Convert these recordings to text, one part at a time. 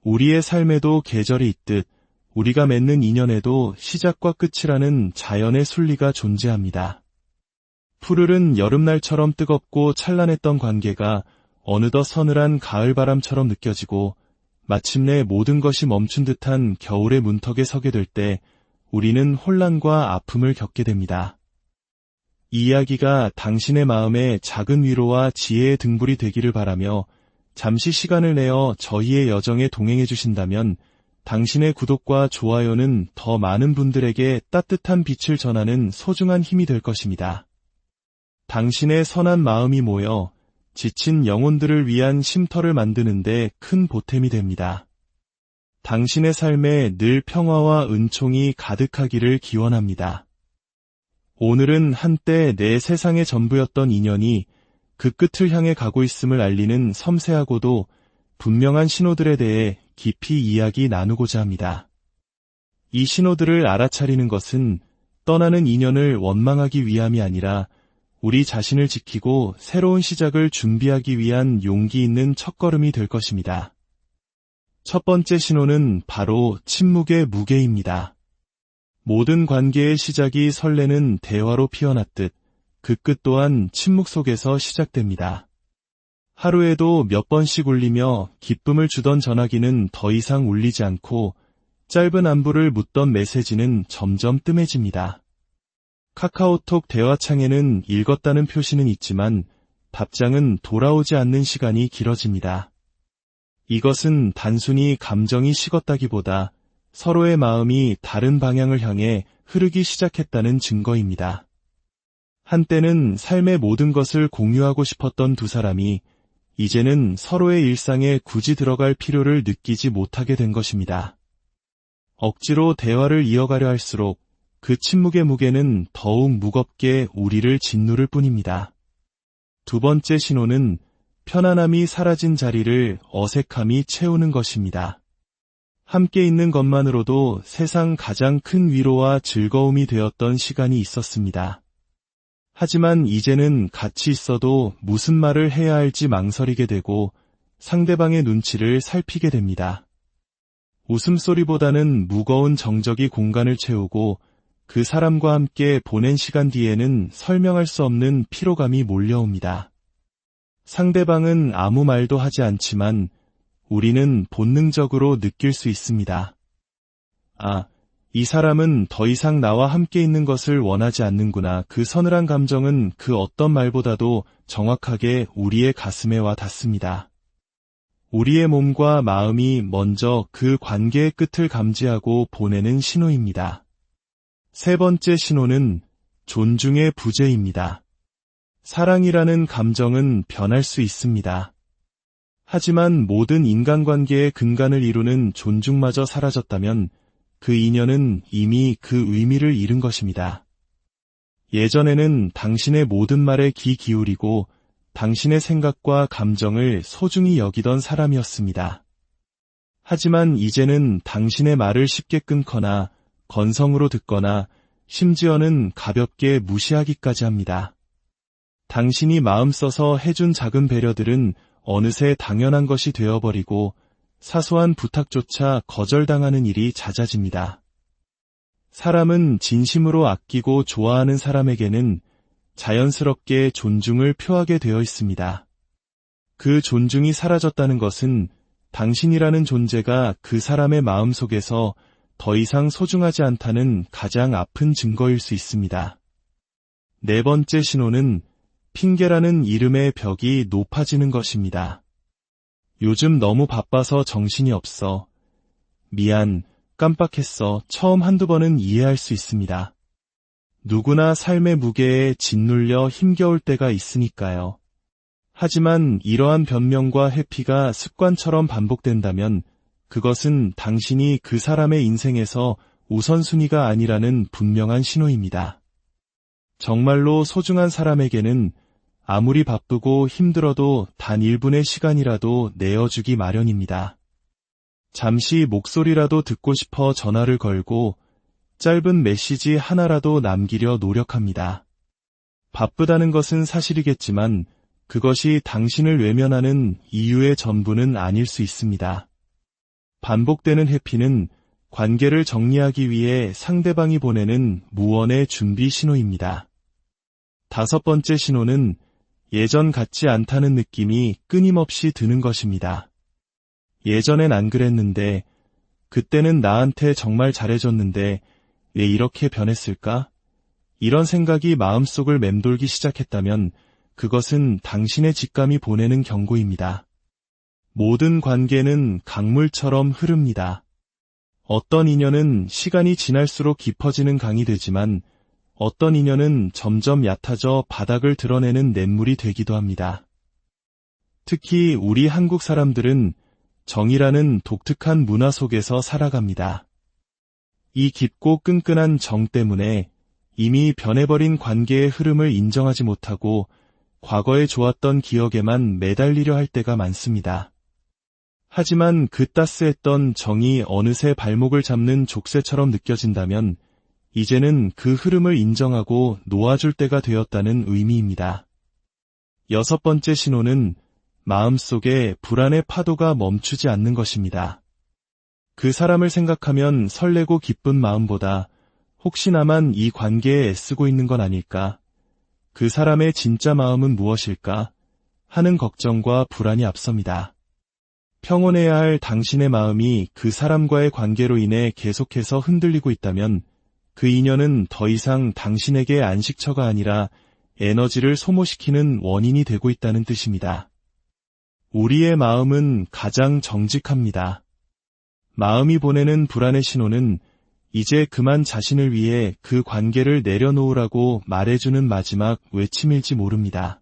우리의 삶에도 계절이 있듯 우리가 맺는 인연에도 시작과 끝이라는 자연의 순리가 존재합니다. 푸르른 여름날처럼 뜨겁고 찬란했던 관계가 어느덧 서늘한 가을바람처럼 느껴지고 마침내 모든 것이 멈춘 듯한 겨울의 문턱에 서게 될 때 우리는 혼란과 아픔을 겪게 됩니다. 이 이야기가 당신의 마음에 작은 위로와 지혜의 등불이 되기를 바라며 잠시 시간을 내어 저희의 여정에 동행해 주신다면 당신의 구독과 좋아요는 더 많은 분들에게 따뜻한 빛을 전하는 소중한 힘이 될 것입니다. 당신의 선한 마음이 모여 지친 영혼들을 위한 쉼터를 만드는 데 큰 보탬이 됩니다. 당신의 삶에 늘 평화와 은총이 가득하기를 기원합니다. 오늘은 한때 내 세상의 전부였던 인연이 그 끝을 향해 가고 있음을 알리는 섬세하고도 분명한 신호들에 대해 깊이 이야기 나누고자 합니다. 이 신호들을 알아차리는 것은 떠나는 인연을 원망하기 위함이 아니라 우리 자신을 지키고 새로운 시작을 준비하기 위한 용기 있는 첫걸음이 될 것입니다. 첫 번째 신호는 바로 침묵의 무게입니다. 모든 관계의 시작이 설레는 대화로 피어났듯 그 끝 또한 침묵 속에서 시작됩니다. 하루에도 몇 번씩 울리며 기쁨을 주던 전화기는 더 이상 울리지 않고 짧은 안부를 묻던 메시지는 점점 뜸해집니다. 카카오톡 대화창에는 읽었다는 표시는 있지만 답장은 돌아오지 않는 시간이 길어집니다. 이것은 단순히 감정이 식었다기보다 서로의 마음이 다른 방향을 향해 흐르기 시작했다는 증거입니다. 한때는 삶의 모든 것을 공유하고 싶었던 두 사람이 이제는 서로의 일상에 굳이 들어갈 필요를 느끼지 못하게 된 것입니다. 억지로 대화를 이어가려 할수록 그 침묵의 무게는 더욱 무겁게 우리를 짓누를 뿐입니다. 두 번째 신호는 편안함이 사라진 자리를 어색함이 채우는 것입니다. 함께 있는 것만으로도 세상 가장 큰 위로와 즐거움이 되었던 시간이 있었습니다. 하지만 이제는 같이 있어도 무슨 말을 해야 할지 망설이게 되고 상대방의 눈치를 살피게 됩니다. 웃음소리보다는 무거운 정적이 공간을 채우고 그 사람과 함께 보낸 시간 뒤에는 설명할 수 없는 피로감이 몰려옵니다. 상대방은 아무 말도 하지 않지만 우리는 본능적으로 느낄 수 있습니다. 아, 이 사람은 더 이상 나와 함께 있는 것을 원하지 않는구나. 그 서늘한 감정은 그 어떤 말보다도 정확하게 우리의 가슴에 와 닿습니다. 우리의 몸과 마음이 먼저 그 관계의 끝을 감지하고 보내는 신호입니다. 세 번째 신호는 존중의 부재입니다. 사랑이라는 감정은 변할 수 있습니다. 하지만 모든 인간관계의 근간을 이루는 존중마저 사라졌다면 그 인연은 이미 그 의미를 잃은 것입니다. 예전에는 당신의 모든 말에 귀 기울이고 당신의 생각과 감정을 소중히 여기던 사람이었습니다. 하지만 이제는 당신의 말을 쉽게 끊거나 건성으로 듣거나 심지어는 가볍게 무시하기까지 합니다. 당신이 마음 써서 해준 작은 배려들은 어느새 당연한 것이 되어버리고 사소한 부탁조차 거절당하는 일이 잦아집니다. 사람은 진심으로 아끼고 좋아하는 사람에게는 자연스럽게 존중을 표하게 되어 있습니다. 그 존중이 사라졌다는 것은 당신이라는 존재가 그 사람의 마음속에서 더 이상 소중하지 않다는 가장 아픈 증거일 수 있습니다. 네 번째 신호는 핑계라는 이름의 벽이 높아지는 것입니다. 요즘 너무 바빠서 정신이 없어. 미안, 깜빡했어. 처음 한두 번은 이해할 수 있습니다. 누구나 삶의 무게에 짓눌려 힘겨울 때가 있으니까요. 하지만 이러한 변명과 회피가 습관처럼 반복된다면 그것은 당신이 그 사람의 인생에서 우선순위가 아니라는 분명한 신호입니다. 정말로 소중한 사람에게는 아무리 바쁘고 힘들어도 단 1분의 시간이라도 내어주기 마련입니다. 잠시 목소리라도 듣고 싶어 전화를 걸고 짧은 메시지 하나라도 남기려 노력합니다. 바쁘다는 것은 사실이겠지만 그것이 당신을 외면하는 이유의 전부는 아닐 수 있습니다. 반복되는 회피는 관계를 정리하기 위해 상대방이 보내는 무언의 준비 신호입니다. 5번째 신호는 예전 같지 않다는 느낌이 끊임없이 드는 것입니다. 예전엔 안 그랬는데, 그때는 나한테 정말 잘해줬는데 왜 이렇게 변했을까? 이런 생각이 마음속을 맴돌기 시작했다면 그것은 당신의 직감이 보내는 경고입니다. 모든 관계는 강물처럼 흐릅니다. 어떤 인연은 시간이 지날수록 깊어지는 강이 되지만 어떤 인연은 점점 얕아져 바닥을 드러내는 냇물이 되기도 합니다. 특히 우리 한국 사람들은 정이라는 독특한 문화 속에서 살아갑니다. 이 깊고 끈끈한 정 때문에 이미 변해버린 관계의 흐름을 인정하지 못하고 과거에 좋았던 기억에만 매달리려 할 때가 많습니다. 하지만 그 따스했던 정이 어느새 발목을 잡는 족쇄처럼 느껴진다면 이제는 그 흐름을 인정하고 놓아줄 때가 되었다는 의미입니다. 6번째 신호는 마음속에 불안의 파도가 멈추지 않는 것입니다. 그 사람을 생각하면 설레고 기쁜 마음보다 혹시 나만 이 관계에 애쓰고 있는 건 아닐까? 그 사람의 진짜 마음은 무엇일까? 하는 걱정과 불안이 앞섭니다. 평온해야 할 당신의 마음이 그 사람과의 관계로 인해 계속해서 흔들리고 있다면 그 인연은 더 이상 당신에게 안식처가 아니라 에너지를 소모시키는 원인이 되고 있다는 뜻입니다. 우리의 마음은 가장 정직합니다. 마음이 보내는 불안의 신호는 이제 그만 자신을 위해 그 관계를 내려놓으라고 말해주는 마지막 외침일지 모릅니다.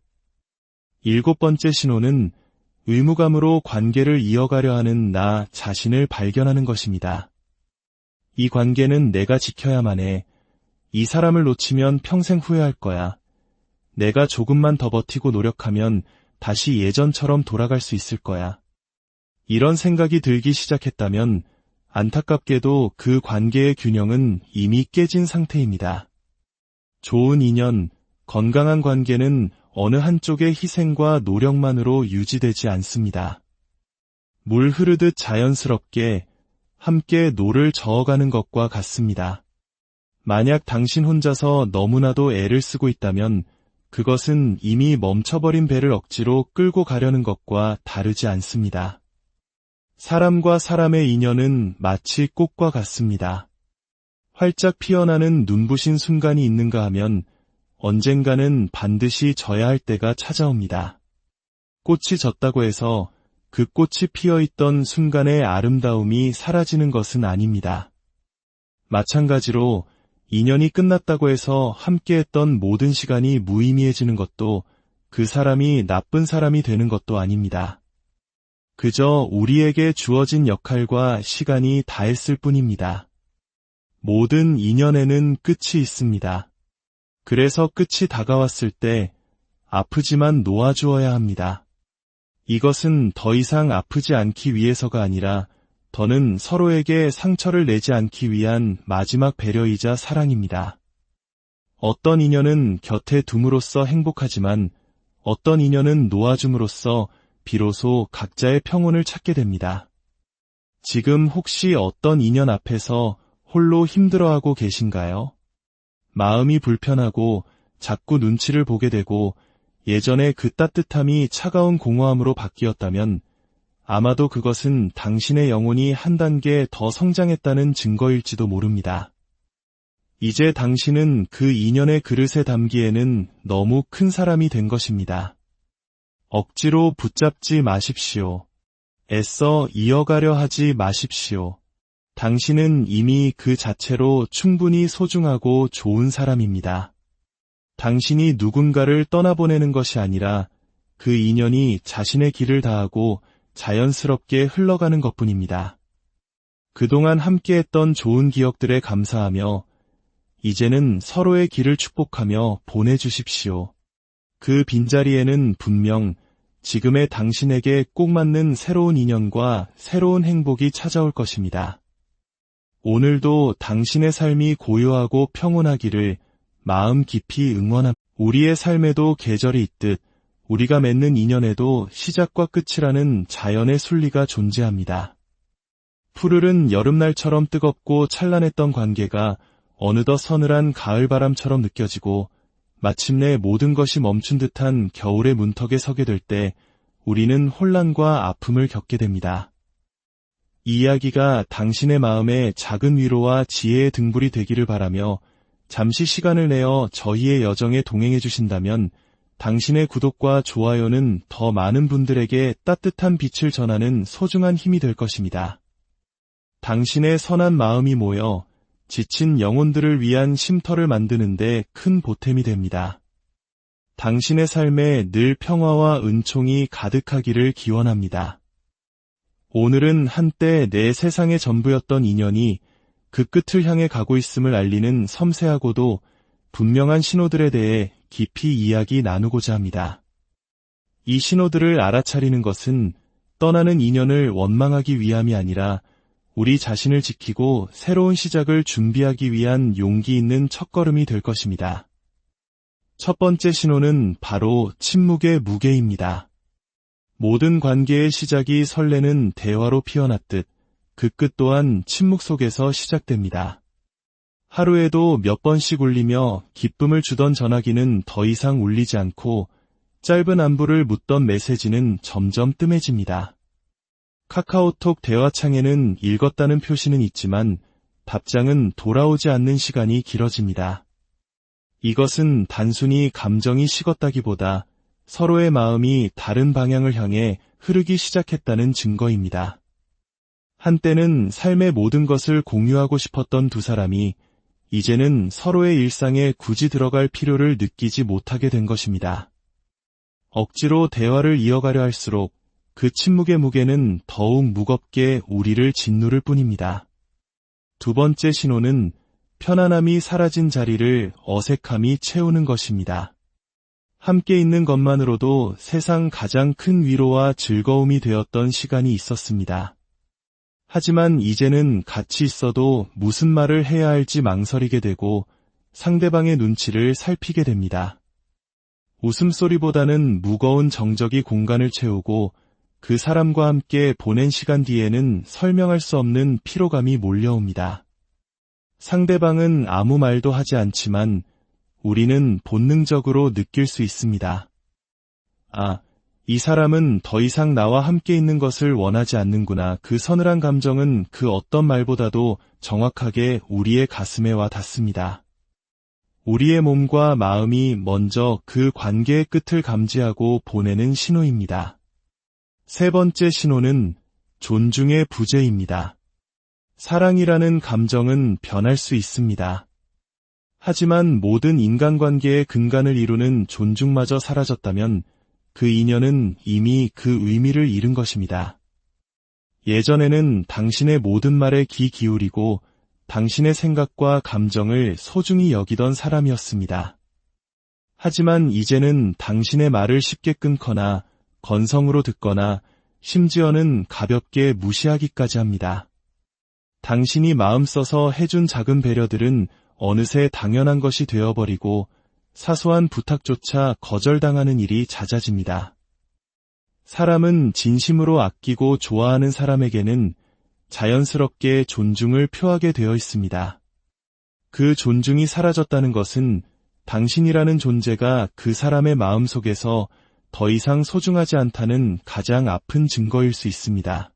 7번째 신호는 의무감으로 관계를 이어가려 하는 나 자신을 발견하는 것입니다. 이 관계는 내가 지켜야만 해. 이 사람을 놓치면 평생 후회할 거야. 내가 조금만 더 버티고 노력하면 다시 예전처럼 돌아갈 수 있을 거야. 이런 생각이 들기 시작했다면 안타깝게도 그 관계의 균형은 이미 깨진 상태입니다. 좋은 인연, 건강한 관계는 어느 한쪽의 희생과 노력만으로 유지되지 않습니다. 물 흐르듯 자연스럽게 함께 노를 저어가는 것과 같습니다. 만약 당신 혼자서 너무나도 애를 쓰고 있다면 그것은 이미 멈춰버린 배를 억지로 끌고 가려는 것과 다르지 않습니다. 사람과 사람의 인연은 마치 꽃과 같습니다. 활짝 피어나는 눈부신 순간이 있는가 하면 언젠가는 반드시 져야 할 때가 찾아옵니다. 꽃이 졌다고 해서 그 꽃이 피어있던 순간의 아름다움이 사라지는 것은 아닙니다. 마찬가지로 인연이 끝났다고 해서 함께했던 모든 시간이 무의미해지는 것도 그 사람이 나쁜 사람이 되는 것도 아닙니다. 그저 우리에게 주어진 역할과 시간이 다했을 뿐입니다. 모든 인연에는 끝이 있습니다. 그래서 끝이 다가왔을 때 아프지만 놓아주어야 합니다. 이것은 더 이상 아프지 않기 위해서가 아니라 더는 서로에게 상처를 내지 않기 위한 마지막 배려이자 사랑입니다. 어떤 인연은 곁에 둠으로써 행복하지만 어떤 인연은 놓아줌으로써 비로소 각자의 평온을 찾게 됩니다. 지금 혹시 어떤 인연 앞에서 홀로 힘들어하고 계신가요? 마음이 불편하고 자꾸 눈치를 보게 되고 예전의 그 따뜻함이 차가운 공허함으로 바뀌었다면 아마도 그것은 당신의 영혼이 한 단계 더 성장했다는 증거일지도 모릅니다. 이제 당신은 그 인연의 그릇에 담기에는 너무 큰 사람이 된 것입니다. 억지로 붙잡지 마십시오. 애써 이어가려 하지 마십시오. 당신은 이미 그 자체로 충분히 소중하고 좋은 사람입니다. 당신이 누군가를 떠나보내는 것이 아니라 그 인연이 자신의 길을 다하고 자연스럽게 흘러가는 것뿐입니다. 그동안 함께했던 좋은 기억들에 감사하며 이제는 서로의 길을 축복하며 보내주십시오. 그 빈자리에는 분명 지금의 당신에게 꼭 맞는 새로운 인연과 새로운 행복이 찾아올 것입니다. 오늘도 당신의 삶이 고요하고 평온하기를 마음 깊이 응원합니다. 우리의 삶에도 계절이 있듯 우리가 맺는 인연에도 시작과 끝이라는 자연의 순리가 존재합니다. 푸르른 여름날처럼 뜨겁고 찬란했던 관계가 어느덧 서늘한 가을바람처럼 느껴지고 마침내 모든 것이 멈춘 듯한 겨울의 문턱에 서게 될 때 우리는 혼란과 아픔을 겪게 됩니다. 이 이야기가 당신의 마음에 작은 위로와 지혜의 등불이 되기를 바라며 잠시 시간을 내어 저희의 여정에 동행해 주신다면 당신의 구독과 좋아요는 더 많은 분들에게 따뜻한 빛을 전하는 소중한 힘이 될 것입니다. 당신의 선한 마음이 모여 지친 영혼들을 위한 쉼터를 만드는데 큰 보탬이 됩니다. 당신의 삶에 늘 평화와 은총이 가득하기를 기원합니다. 오늘은 한때 내 세상의 전부였던 인연이 그 끝을 향해 가고 있음을 알리는 섬세하고도 분명한 신호들에 대해 깊이 이야기 나누고자 합니다. 이 신호들을 알아차리는 것은 떠나는 인연을 원망하기 위함이 아니라 우리 자신을 지키고 새로운 시작을 준비하기 위한 용기 있는 첫걸음이 될 것입니다. 첫 번째 신호는 바로 침묵의 무게입니다. 모든 관계의 시작이 설레는 대화로 피어났듯 그 끝 또한 침묵 속에서 시작됩니다. 하루에도 몇 번씩 울리며 기쁨을 주던 전화기는 더 이상 울리지 않고 짧은 안부를 묻던 메시지는 점점 뜸해집니다. 카카오톡 대화창에는 읽었다는 표시는 있지만 답장은 돌아오지 않는 시간이 길어집니다. 이것은 단순히 감정이 식었다기보다 서로의 마음이 다른 방향을 향해 흐르기 시작했다는 증거입니다. 한때는 삶의 모든 것을 공유하고 싶었던 두 사람이 이제는 서로의 일상에 굳이 들어갈 필요를 느끼지 못하게 된 것입니다. 억지로 대화를 이어가려 할수록 그 침묵의 무게는 더욱 무겁게 우리를 짓누를 뿐입니다. 두 번째 신호는 편안함이 사라진 자리를 어색함이 채우는 것입니다. 함께 있는 것만으로도 세상 가장 큰 위로와 즐거움이 되었던 시간이 있었습니다. 하지만 이제는 같이 있어도 무슨 말을 해야 할지 망설이게 되고 상대방의 눈치를 살피게 됩니다. 웃음소리보다는 무거운 정적이 공간을 채우고 그 사람과 함께 보낸 시간 뒤에는 설명할 수 없는 피로감이 몰려옵니다. 상대방은 아무 말도 하지 않지만 우리는 본능적으로 느낄 수 있습니다. 아, 이 사람은 더 이상 나와 함께 있는 것을 원하지 않는구나. 그 서늘한 감정은 그 어떤 말보다도 정확하게 우리의 가슴에 와 닿습니다. 우리의 몸과 마음이 먼저 그 관계의 끝을 감지하고 보내는 신호입니다. 세 번째 신호는 존중의 부재입니다. 사랑이라는 감정은 변할 수 있습니다. 하지만 모든 인간관계의 근간을 이루는 존중마저 사라졌다면 그 인연은 이미 그 의미를 잃은 것입니다. 예전에는 당신의 모든 말에 귀 기울이고 당신의 생각과 감정을 소중히 여기던 사람이었습니다. 하지만 이제는 당신의 말을 쉽게 끊거나 건성으로 듣거나 심지어는 가볍게 무시하기까지 합니다. 당신이 마음 써서 해준 작은 배려들은 어느새 당연한 것이 되어버리고 사소한 부탁조차 거절당하는 일이 잦아집니다. 사람은 진심으로 아끼고 좋아하는 사람에게는 자연스럽게 존중을 표하게 되어 있습니다. 그 존중이 사라졌다는 것은 당신이라는 존재가 그 사람의 마음속에서 더 이상 소중하지 않다는 가장 아픈 증거일 수 있습니다.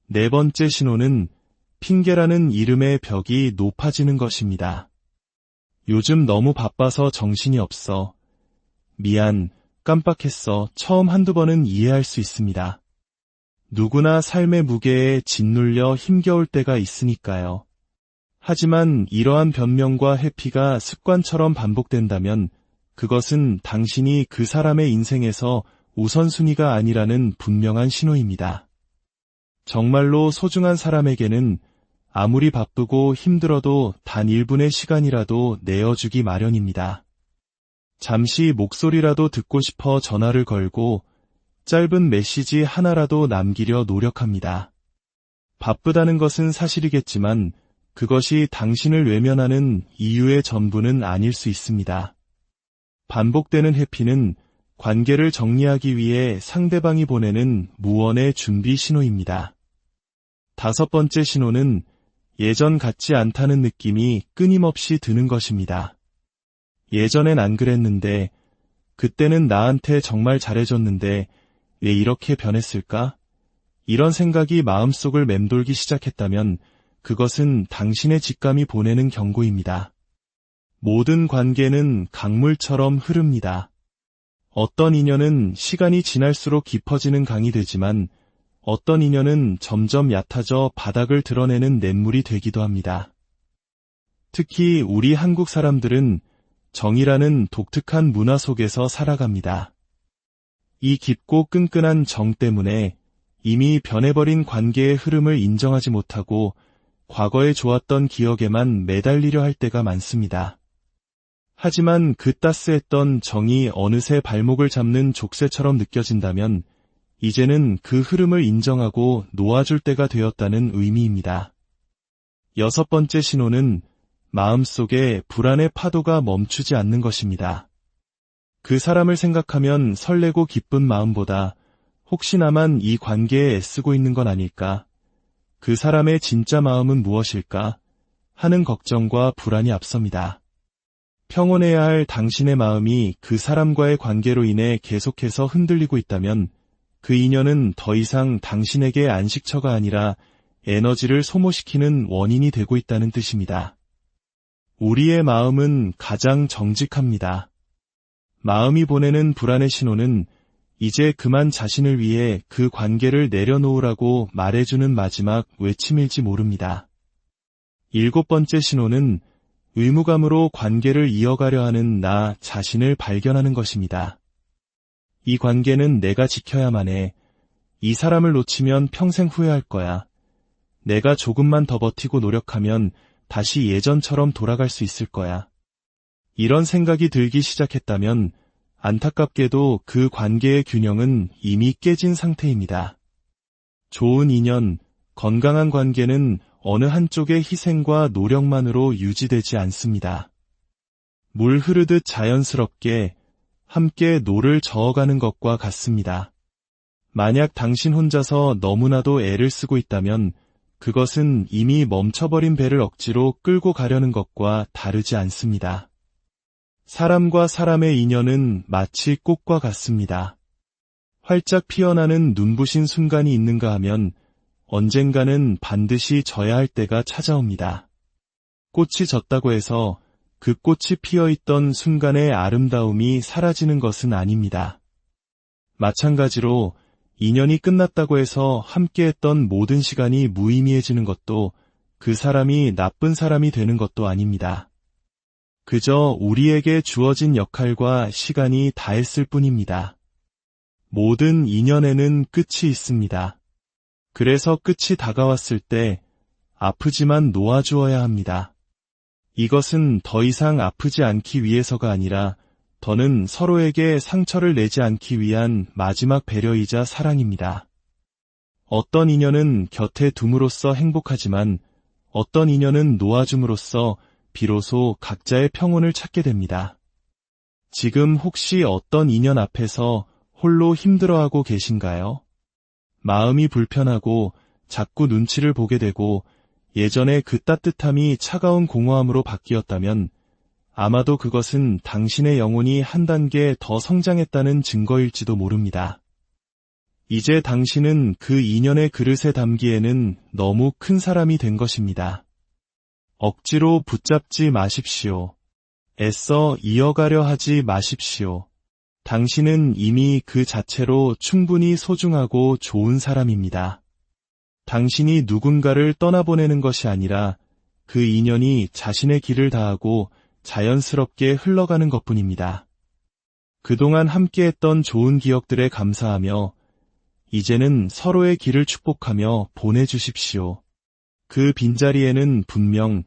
네 번째 신호는 핑계라는 이름의 벽이 높아지는 것입니다. 요즘 너무 바빠서 정신이 없어. 미안, 깜빡했어. 처음 한두 번은 이해할 수 있습니다. 누구나 삶의 무게에 짓눌려 힘겨울 때가 있으니까요. 하지만 이러한 변명과 회피가 습관처럼 반복된다면 그것은 당신이 그 사람의 인생에서 우선순위가 아니라는 분명한 신호입니다. 정말로 소중한 사람에게는 아무리 바쁘고 힘들어도 단 1분의 시간이라도 내어주기 마련입니다. 잠시 목소리라도 듣고 싶어 전화를 걸고 짧은 메시지 하나라도 남기려 노력합니다. 바쁘다는 것은 사실이겠지만 그것이 당신을 외면하는 이유의 전부는 아닐 수 있습니다. 반복되는 회피는 관계를 정리하기 위해 상대방이 보내는 무언의 준비 신호입니다. 5번째 신호는 예전 같지 않다는 느낌이 끊임없이 드는 것입니다. 예전엔 안 그랬는데, 그때는 나한테 정말 잘해줬는데 왜 이렇게 변했을까? 이런 생각이 마음속을 맴돌기 시작했다면 그것은 당신의 직감이 보내는 경고입니다. 모든 관계는 강물처럼 흐릅니다. 어떤 인연은 시간이 지날수록 깊어지는 강이 되지만 어떤 인연은 점점 얕아져 바닥을 드러내는 냇물이 되기도 합니다. 특히 우리 한국 사람들은 정이라는 독특한 문화 속에서 살아갑니다. 이 깊고 끈끈한 정 때문에 이미 변해버린 관계의 흐름을 인정하지 못하고 과거에 좋았던 기억에만 매달리려 할 때가 많습니다. 하지만 그 따스했던 정이 어느새 발목을 잡는 족쇄처럼 느껴진다면 이제는 그 흐름을 인정하고 놓아줄 때가 되었다는 의미입니다. 6번째 신호는 마음속에 불안의 파도가 멈추지 않는 것입니다. 그 사람을 생각하면 설레고 기쁜 마음보다 혹시 나만 이 관계에 애쓰고 있는 건 아닐까? 그 사람의 진짜 마음은 무엇일까? 하는 걱정과 불안이 앞섭니다. 평온해야 할 당신의 마음이 그 사람과의 관계로 인해 계속해서 흔들리고 있다면 그 인연은 더 이상 당신에게 안식처가 아니라 에너지를 소모시키는 원인이 되고 있다는 뜻입니다. 우리의 마음은 가장 정직합니다. 마음이 보내는 불안의 신호는 이제 그만 자신을 위해 그 관계를 내려놓으라고 말해주는 마지막 외침일지 모릅니다. 7번째 신호는 의무감으로 관계를 이어가려 하는 나 자신을 발견하는 것입니다. 이 관계는 내가 지켜야만 해. 이 사람을 놓치면 평생 후회할 거야. 내가 조금만 더 버티고 노력하면 다시 예전처럼 돌아갈 수 있을 거야. 이런 생각이 들기 시작했다면 안타깝게도 그 관계의 균형은 이미 깨진 상태입니다. 좋은 인연, 건강한 관계는 어느 한쪽의 희생과 노력만으로 유지되지 않습니다. 물 흐르듯 자연스럽게 함께 노를 저어가는 것과 같습니다. 만약 당신 혼자서 너무나도 애를 쓰고 있다면 그것은 이미 멈춰버린 배를 억지로 끌고 가려는 것과 다르지 않습니다. 사람과 사람의 인연은 마치 꽃과 같습니다. 활짝 피어나는 눈부신 순간이 있는가 하면 언젠가는 반드시 져야 할 때가 찾아옵니다. 꽃이 졌다고 해서 그 꽃이 피어있던 순간의 아름다움이 사라지는 것은 아닙니다. 마찬가지로 인연이 끝났다고 해서 함께했던 모든 시간이 무의미해지는 것도 그 사람이 나쁜 사람이 되는 것도 아닙니다. 그저 우리에게 주어진 역할과 시간이 다했을 뿐입니다. 모든 인연에는 끝이 있습니다. 그래서 끝이 다가왔을 때 아프지만 놓아주어야 합니다. 이것은 더 이상 아프지 않기 위해서가 아니라 더는 서로에게 상처를 내지 않기 위한 마지막 배려이자 사랑입니다. 어떤 인연은 곁에 둠으로써 행복하지만 어떤 인연은 놓아줌으로써 비로소 각자의 평온을 찾게 됩니다. 지금 혹시 어떤 인연 앞에서 홀로 힘들어하고 계신가요? 마음이 불편하고 자꾸 눈치를 보게 되고 예전의 그 따뜻함이 차가운 공허함으로 바뀌었다면 아마도 그것은 당신의 영혼이 한 단계 더 성장했다는 증거일지도 모릅니다. 이제 당신은 그 인연의 그릇에 담기에는 너무 큰 사람이 된 것입니다. 억지로 붙잡지 마십시오. 애써 이어가려 하지 마십시오. 당신은 이미 그 자체로 충분히 소중하고 좋은 사람입니다. 당신이 누군가를 떠나보내는 것이 아니라 그 인연이 자신의 길을 다하고 자연스럽게 흘러가는 것뿐입니다. 그동안 함께했던 좋은 기억들에 감사하며 이제는 서로의 길을 축복하며 보내주십시오. 그 빈자리에는 분명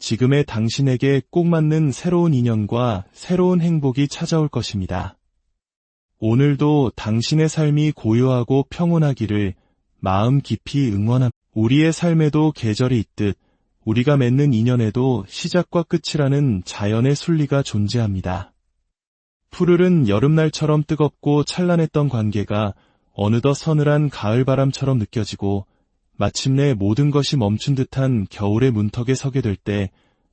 지금의 당신에게 꼭 맞는 새로운 인연과 새로운 행복이 찾아올 것입니다. 오늘도 당신의 삶이 고요하고 평온하기를 마음 깊이 응원합니다. 우리의 삶에도 계절이 있듯 우리가 맺는 인연에도 시작과 끝이라는 자연의 순리가 존재합니다. 푸르른 여름날처럼 뜨겁고 찬란했던 관계가 어느덧 서늘한 가을바람처럼 느껴지고 마침내 모든 것이 멈춘 듯한 겨울의 문턱에 서게 될 때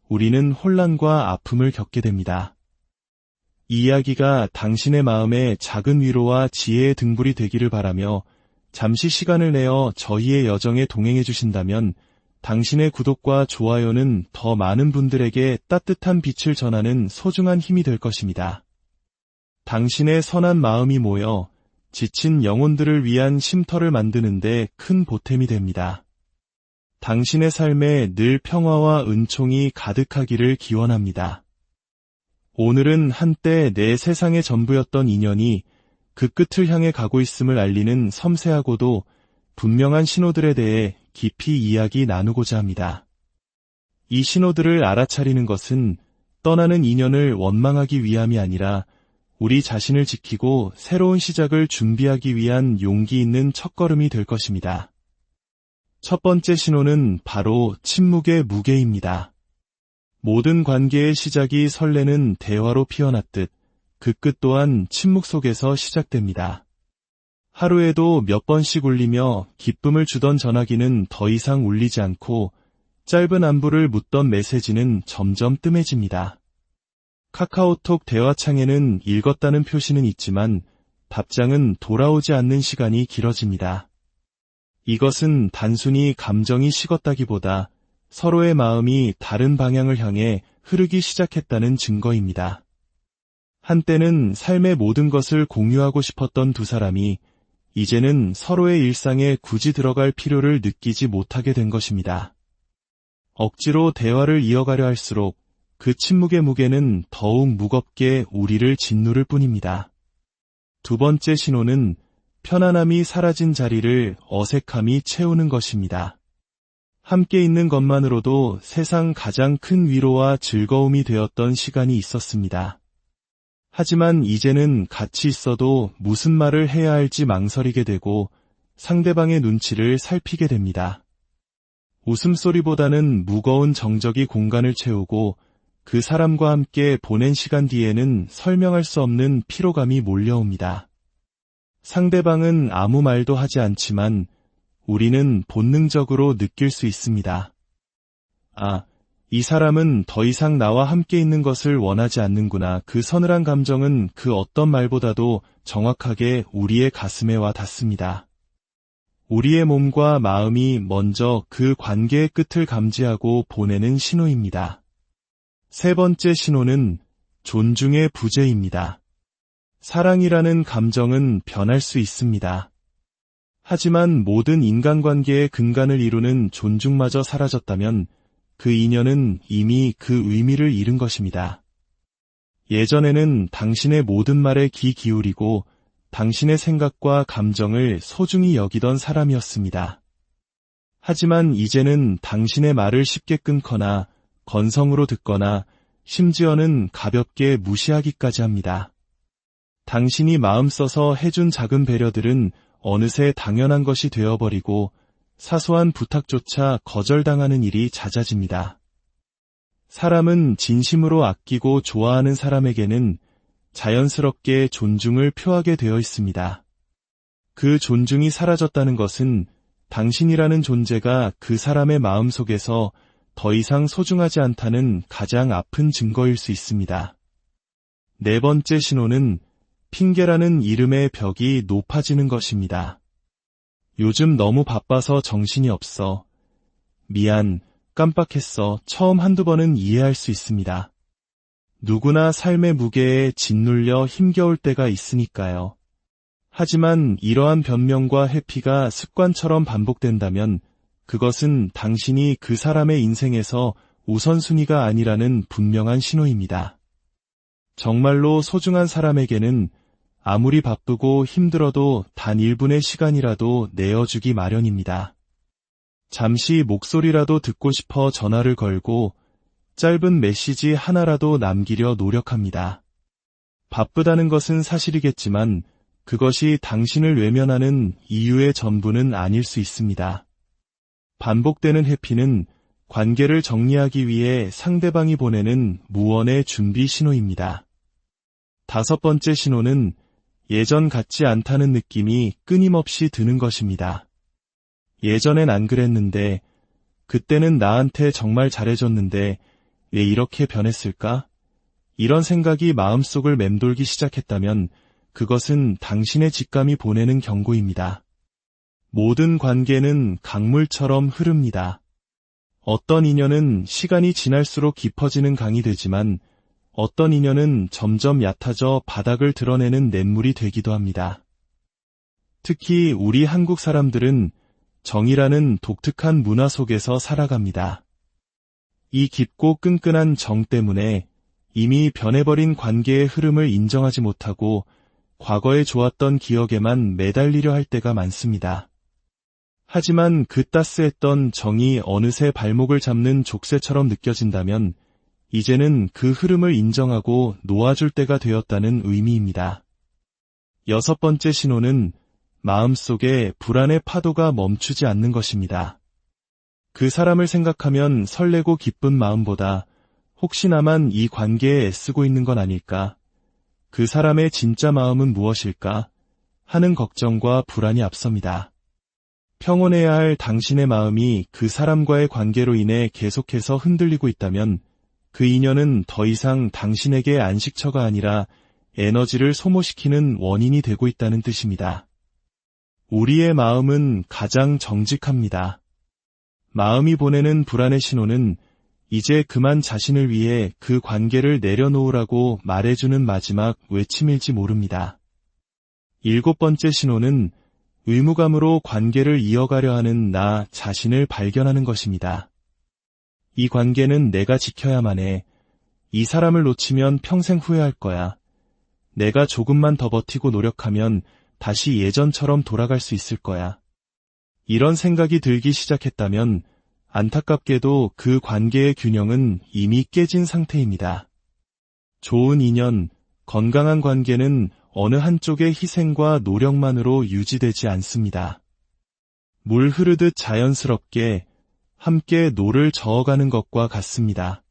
우리는 혼란과 아픔을 겪게 됩니다. 이 이야기가 당신의 마음에 작은 위로와 지혜의 등불이 되기를 바라며 잠시 시간을 내어 저희의 여정에 동행해 주신다면 당신의 구독과 좋아요는 더 많은 분들에게 따뜻한 빛을 전하는 소중한 힘이 될 것입니다. 당신의 선한 마음이 모여 지친 영혼들을 위한 쉼터를 만드는데 큰 보탬이 됩니다. 당신의 삶에 늘 평화와 은총이 가득하기를 기원합니다. 오늘은 한때 내 세상의 전부였던 인연이 그 끝을 향해 가고 있음을 알리는 섬세하고도 분명한 신호들에 대해 깊이 이야기 나누고자 합니다. 이 신호들을 알아차리는 것은 떠나는 인연을 원망하기 위함이 아니라 우리 자신을 지키고 새로운 시작을 준비하기 위한 용기 있는 첫걸음이 될 것입니다. 첫 번째 신호는 바로 침묵의 무게입니다. 모든 관계의 시작이 설레는 대화로 피어났듯 그 끝 또한 침묵 속에서 시작됩니다. 하루에도 몇 번씩 울리며 기쁨을 주던 전화기는 더 이상 울리지 않고 짧은 안부를 묻던 메시지는 점점 뜸해집니다. 카카오톡 대화창에는 읽었다는 표시는 있지만 답장은 돌아오지 않는 시간이 길어집니다. 이것은 단순히 감정이 식었다기보다 서로의 마음이 다른 방향을 향해 흐르기 시작했다는 증거입니다. 한때는 삶의 모든 것을 공유하고 싶었던 두 사람이 이제는 서로의 일상에 굳이 들어갈 필요를 느끼지 못하게 된 것입니다. 억지로 대화를 이어가려 할수록 그 침묵의 무게는 더욱 무겁게 우리를 짓누를 뿐입니다. 두 번째 신호는 편안함이 사라진 자리를 어색함이 채우는 것입니다. 함께 있는 것만으로도 세상 가장 큰 위로와 즐거움이 되었던 시간이 있었습니다. 하지만 이제는 같이 있어도 무슨 말을 해야 할지 망설이게 되고 상대방의 눈치를 살피게 됩니다. 웃음소리보다는 무거운 정적이 공간을 채우고 그 사람과 함께 보낸 시간 뒤에는 설명할 수 없는 피로감이 몰려옵니다. 상대방은 아무 말도 하지 않지만 우리는 본능적으로 느낄 수 있습니다. 아, 이 사람은 더 이상 나와 함께 있는 것을 원하지 않는구나. 그 서늘한 감정은 그 어떤 말보다도 정확하게 우리의 가슴에 와 닿습니다. 우리의 몸과 마음이 먼저 그 관계의 끝을 감지하고 보내는 신호입니다. 세 번째 신호는 존중의 부재입니다. 사랑이라는 감정은 변할 수 있습니다. 하지만 모든 인간관계의 근간을 이루는 존중마저 사라졌다면 그 인연은 이미 그 의미를 잃은 것입니다. 예전에는 당신의 모든 말에 귀 기울이고 당신의 생각과 감정을 소중히 여기던 사람이었습니다. 하지만 이제는 당신의 말을 쉽게 끊거나 건성으로 듣거나 심지어는 가볍게 무시하기까지 합니다. 당신이 마음 써서 해준 작은 배려들은 어느새 당연한 것이 되어버리고 사소한 부탁조차 거절당하는 일이 잦아집니다. 사람은 진심으로 아끼고 좋아하는 사람에게는 자연스럽게 존중을 표하게 되어 있습니다. 그 존중이 사라졌다는 것은 당신이라는 존재가 그 사람의 마음속에서 더 이상 소중하지 않다는 가장 아픈 증거일 수 있습니다. 네 번째 신호는 핑계라는 이름의 벽이 높아지는 것입니다. 요즘 너무 바빠서 정신이 없어. 미안, 깜빡했어. 처음 한두 번은 이해할 수 있습니다. 누구나 삶의 무게에 짓눌려 힘겨울 때가 있으니까요. 하지만 이러한 변명과 회피가 습관처럼 반복된다면 그것은 당신이 그 사람의 인생에서 우선순위가 아니라는 분명한 신호입니다. 정말로 소중한 사람에게는 아무리 바쁘고 힘들어도 단 1분의 시간이라도 내어주기 마련입니다. 잠시 목소리라도 듣고 싶어 전화를 걸고 짧은 메시지 하나라도 남기려 노력합니다. 바쁘다는 것은 사실이겠지만 그것이 당신을 외면하는 이유의 전부는 아닐 수 있습니다. 반복되는 회피는 관계를 정리하기 위해 상대방이 보내는 무언의 준비 신호입니다. 다섯 번째 신호는 예전 같지 않다는 느낌이 끊임없이 드는 것입니다. 예전엔 안 그랬는데, 그때는 나한테 정말 잘해줬는데 왜 이렇게 변했을까? 이런 생각이 마음속을 맴돌기 시작했다면 그것은 당신의 직감이 보내는 경고입니다. 모든 관계는 강물처럼 흐릅니다. 어떤 인연은 시간이 지날수록 깊어지는 강이 되지만 어떤 인연은 점점 얕아져 바닥을 드러내는 냇물이 되기도 합니다. 특히 우리 한국 사람들은 정이라는 독특한 문화 속에서 살아갑니다. 이 깊고 끈끈한 정 때문에 이미 변해버린 관계의 흐름을 인정하지 못하고 과거에 좋았던 기억에만 매달리려 할 때가 많습니다. 하지만 그 따스했던 정이 어느새 발목을 잡는 족쇄처럼 느껴진다면 이제는 그 흐름을 인정하고 놓아줄 때가 되었다는 의미입니다. 6번째 신호는 마음속에 불안의 파도가 멈추지 않는 것입니다. 그 사람을 생각하면 설레고 기쁜 마음보다 혹시 나만 이 관계에 애쓰고 있는 건 아닐까? 그 사람의 진짜 마음은 무엇일까? 하는 걱정과 불안이 앞섭니다. 평온해야 할 당신의 마음이 그 사람과의 관계로 인해 계속해서 흔들리고 있다면 그 인연은 더 이상 당신에게 안식처가 아니라 에너지를 소모시키는 원인이 되고 있다는 뜻입니다. 우리의 마음은 가장 정직합니다. 마음이 보내는 불안의 신호는 이제 그만 자신을 위해 그 관계를 내려놓으라고 말해주는 마지막 외침일지 모릅니다. 7번째 신호는 의무감으로 관계를 이어가려 하는 나 자신을 발견하는 것입니다. 이 관계는 내가 지켜야만 해. 이 사람을 놓치면 평생 후회할 거야. 내가 조금만 더 버티고 노력하면 다시 예전처럼 돌아갈 수 있을 거야. 이런 생각이 들기 시작했다면 안타깝게도 그 관계의 균형은 이미 깨진 상태입니다. 좋은 인연, 건강한 관계는 어느 한쪽의 희생과 노력만으로 유지되지 않습니다. 물 흐르듯 자연스럽게 함께 노를 저어가는 것과 같습니다.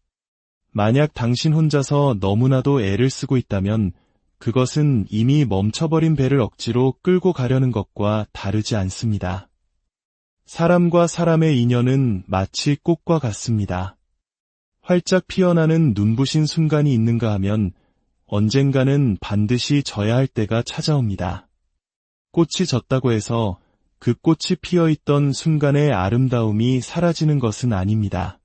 만약 당신 혼자서 너무나도 애를 쓰고 있다면 그것은 이미 멈춰버린 배를 억지로 끌고 가려는 것과 다르지 않습니다. 사람과 사람의 인연은 마치 꽃과 같습니다. 활짝 피어나는 눈부신 순간이 있는가 하면 언젠가는 반드시 져야 할 때가 찾아옵니다. 꽃이 졌다고 해서 그 꽃이 피어있던 순간의 아름다움이 사라지는 것은 아닙니다.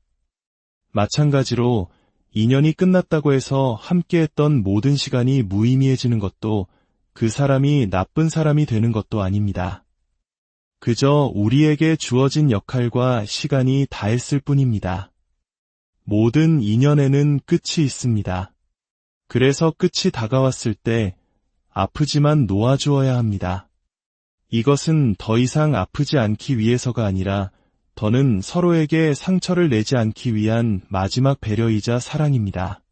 마찬가지로 인연이 끝났다고 해서 함께했던 모든 시간이 무의미해지는 것도 그 사람이 나쁜 사람이 되는 것도 아닙니다. 그저 우리에게 주어진 역할과 시간이 다했을 뿐입니다. 모든 인연에는 끝이 있습니다. 그래서 끝이 다가왔을 때 아프지만 놓아주어야 합니다. 이것은 더 이상 아프지 않기 위해서가 아니라 더는 서로에게 상처를 내지 않기 위한 마지막 배려이자 사랑입니다.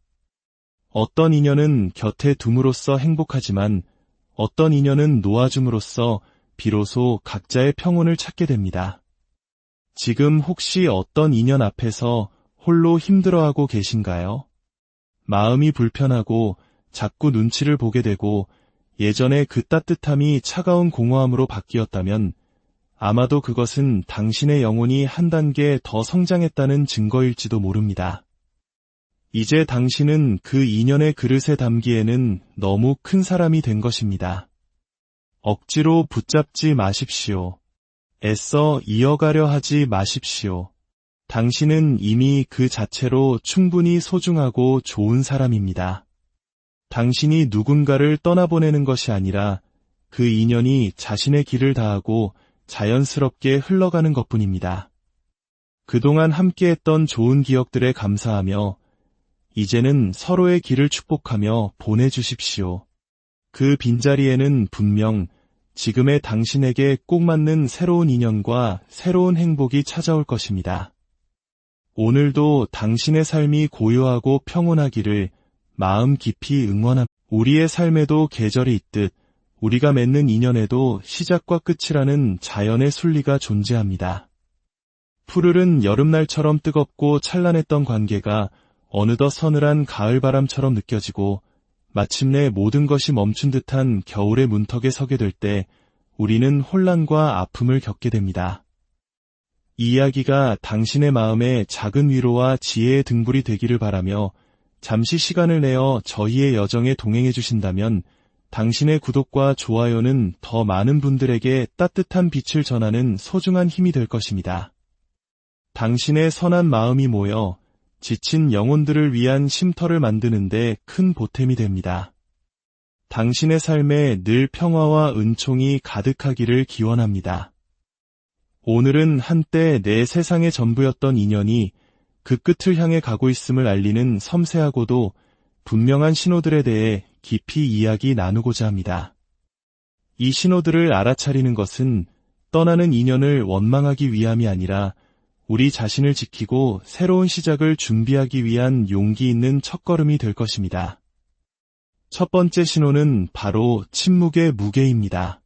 어떤 인연은 곁에 둠으로써 행복하지만 어떤 인연은 놓아줌으로써 비로소 각자의 평온을 찾게 됩니다. 지금 혹시 어떤 인연 앞에서 홀로 힘들어하고 계신가요? 마음이 불편하고 자꾸 눈치를 보게 되고 예전의 그 따뜻함이 차가운 공허함으로 바뀌었다면 아마도 그것은 당신의 영혼이 한 단계 더 성장했다는 증거일지도 모릅니다. 이제 당신은 그 인연의 그릇에 담기에는 너무 큰 사람이 된 것입니다. 억지로 붙잡지 마십시오. 애써 이어가려 하지 마십시오. 당신은 이미 그 자체로 충분히 소중하고 좋은 사람입니다. 당신이 누군가를 떠나보내는 것이 아니라 그 인연이 자신의 길을 다하고 자연스럽게 흘러가는 것뿐입니다. 그동안 함께했던 좋은 기억들에 감사하며 이제는 서로의 길을 축복하며 보내주십시오. 그 빈자리에는 분명 지금의 당신에게 꼭 맞는 새로운 인연과 새로운 행복이 찾아올 것입니다. 오늘도 당신의 삶이 고요하고 평온하기를 마음 깊이 응원합니다. 우리의 삶에도 계절이 있듯 우리가 맺는 인연에도 시작과 끝이라는 자연의 순리가 존재합니다. 푸르른 여름날처럼 뜨겁고 찬란했던 관계가 어느덧 서늘한 가을바람처럼 느껴지고 마침내 모든 것이 멈춘 듯한 겨울의 문턱에 서게 될 때 우리는 혼란과 아픔을 겪게 됩니다. 이 이야기가 당신의 마음에 작은 위로와 지혜의 등불이 되기를 바라며 잠시 시간을 내어 저희의 여정에 동행해 주신다면 당신의 구독과 좋아요는 더 많은 분들에게 따뜻한 빛을 전하는 소중한 힘이 될 것입니다. 당신의 선한 마음이 모여 지친 영혼들을 위한 쉼터를 만드는데 큰 보탬이 됩니다. 당신의 삶에 늘 평화와 은총이 가득하기를 기원합니다. 오늘은 한때 내 세상의 전부였던 인연이 그 끝을 향해 가고 있음을 알리는 섬세하고도 분명한 신호들에 대해 깊이 이야기 나누고자 합니다. 이 신호들을 알아차리는 것은 떠나는 인연을 원망하기 위함이 아니라 우리 자신을 지키고 새로운 시작을 준비하기 위한 용기 있는 첫걸음이 될 것입니다. 첫 번째 신호는 바로 침묵의 무게입니다.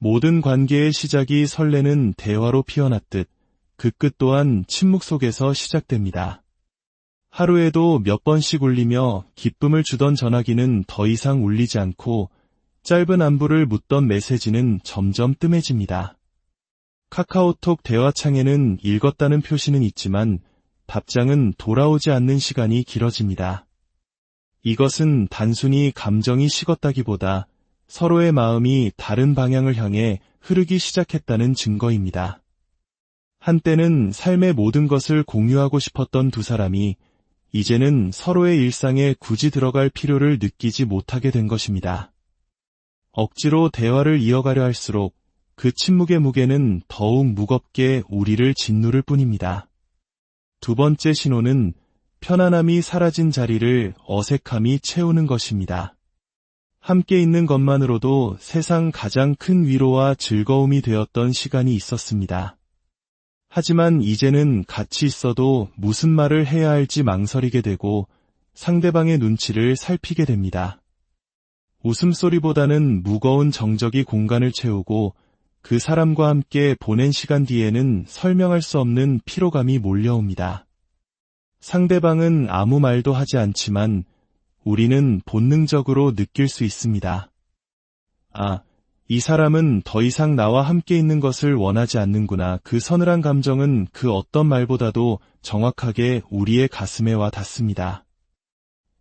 모든 관계의 시작이 설레는 대화로 피어났듯 그 끝 또한 침묵 속에서 시작됩니다. 하루에도 몇 번씩 울리며 기쁨을 주던 전화기는 더 이상 울리지 않고 짧은 안부를 묻던 메시지는 점점 뜸해집니다. 카카오톡 대화창에는 읽었다는 표시는 있지만 답장은 돌아오지 않는 시간이 길어집니다. 이것은 단순히 감정이 식었다기보다 서로의 마음이 다른 방향을 향해 흐르기 시작했다는 증거입니다. 한때는 삶의 모든 것을 공유하고 싶었던 두 사람이 이제는 서로의 일상에 굳이 들어갈 필요를 느끼지 못하게 된 것입니다. 억지로 대화를 이어가려 할수록 그 침묵의 무게는 더욱 무겁게 우리를 짓누를 뿐입니다. 두 번째 신호는 편안함이 사라진 자리를 어색함이 채우는 것입니다. 함께 있는 것만으로도 세상 가장 큰 위로와 즐거움이 되었던 시간이 있었습니다. 하지만 이제는 같이 있어도 무슨 말을 해야 할지 망설이게 되고 상대방의 눈치를 살피게 됩니다. 웃음소리보다는 무거운 정적이 공간을 채우고 그 사람과 함께 보낸 시간 뒤에는 설명할 수 없는 피로감이 몰려옵니다. 상대방은 아무 말도 하지 않지만 우리는 본능적으로 느낄 수 있습니다. 아, 이 사람은 더 이상 나와 함께 있는 것을 원하지 않는구나. 그 서늘한 감정은 그 어떤 말보다도 정확하게 우리의 가슴에 와 닿습니다.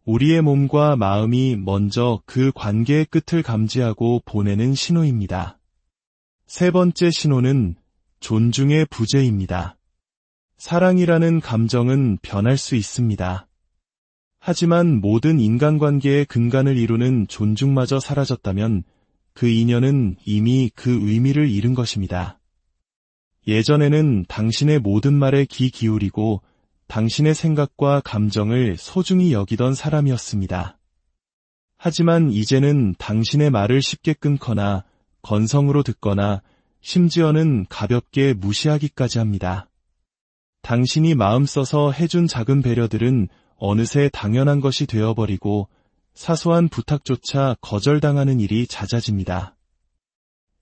우리의 몸과 마음이 먼저 그 관계의 끝을 감지하고 보내는 신호입니다. 세 번째 신호는 존중의 부재입니다. 사랑이라는 감정은 변할 수 있습니다. 하지만 모든 인간관계의 근간을 이루는 존중마저 사라졌다면 그 인연은 이미 그 의미를 잃은 것입니다. 예전에는 당신의 모든 말에 귀 기울이고 당신의 생각과 감정을 소중히 여기던 사람이었습니다. 하지만 이제는 당신의 말을 쉽게 끊거나 건성으로 듣거나 심지어는 가볍게 무시하기까지 합니다. 당신이 마음 써서 해준 작은 배려들은 어느새 당연한 것이 되어버리고 사소한 부탁조차 거절당하는 일이 잦아집니다.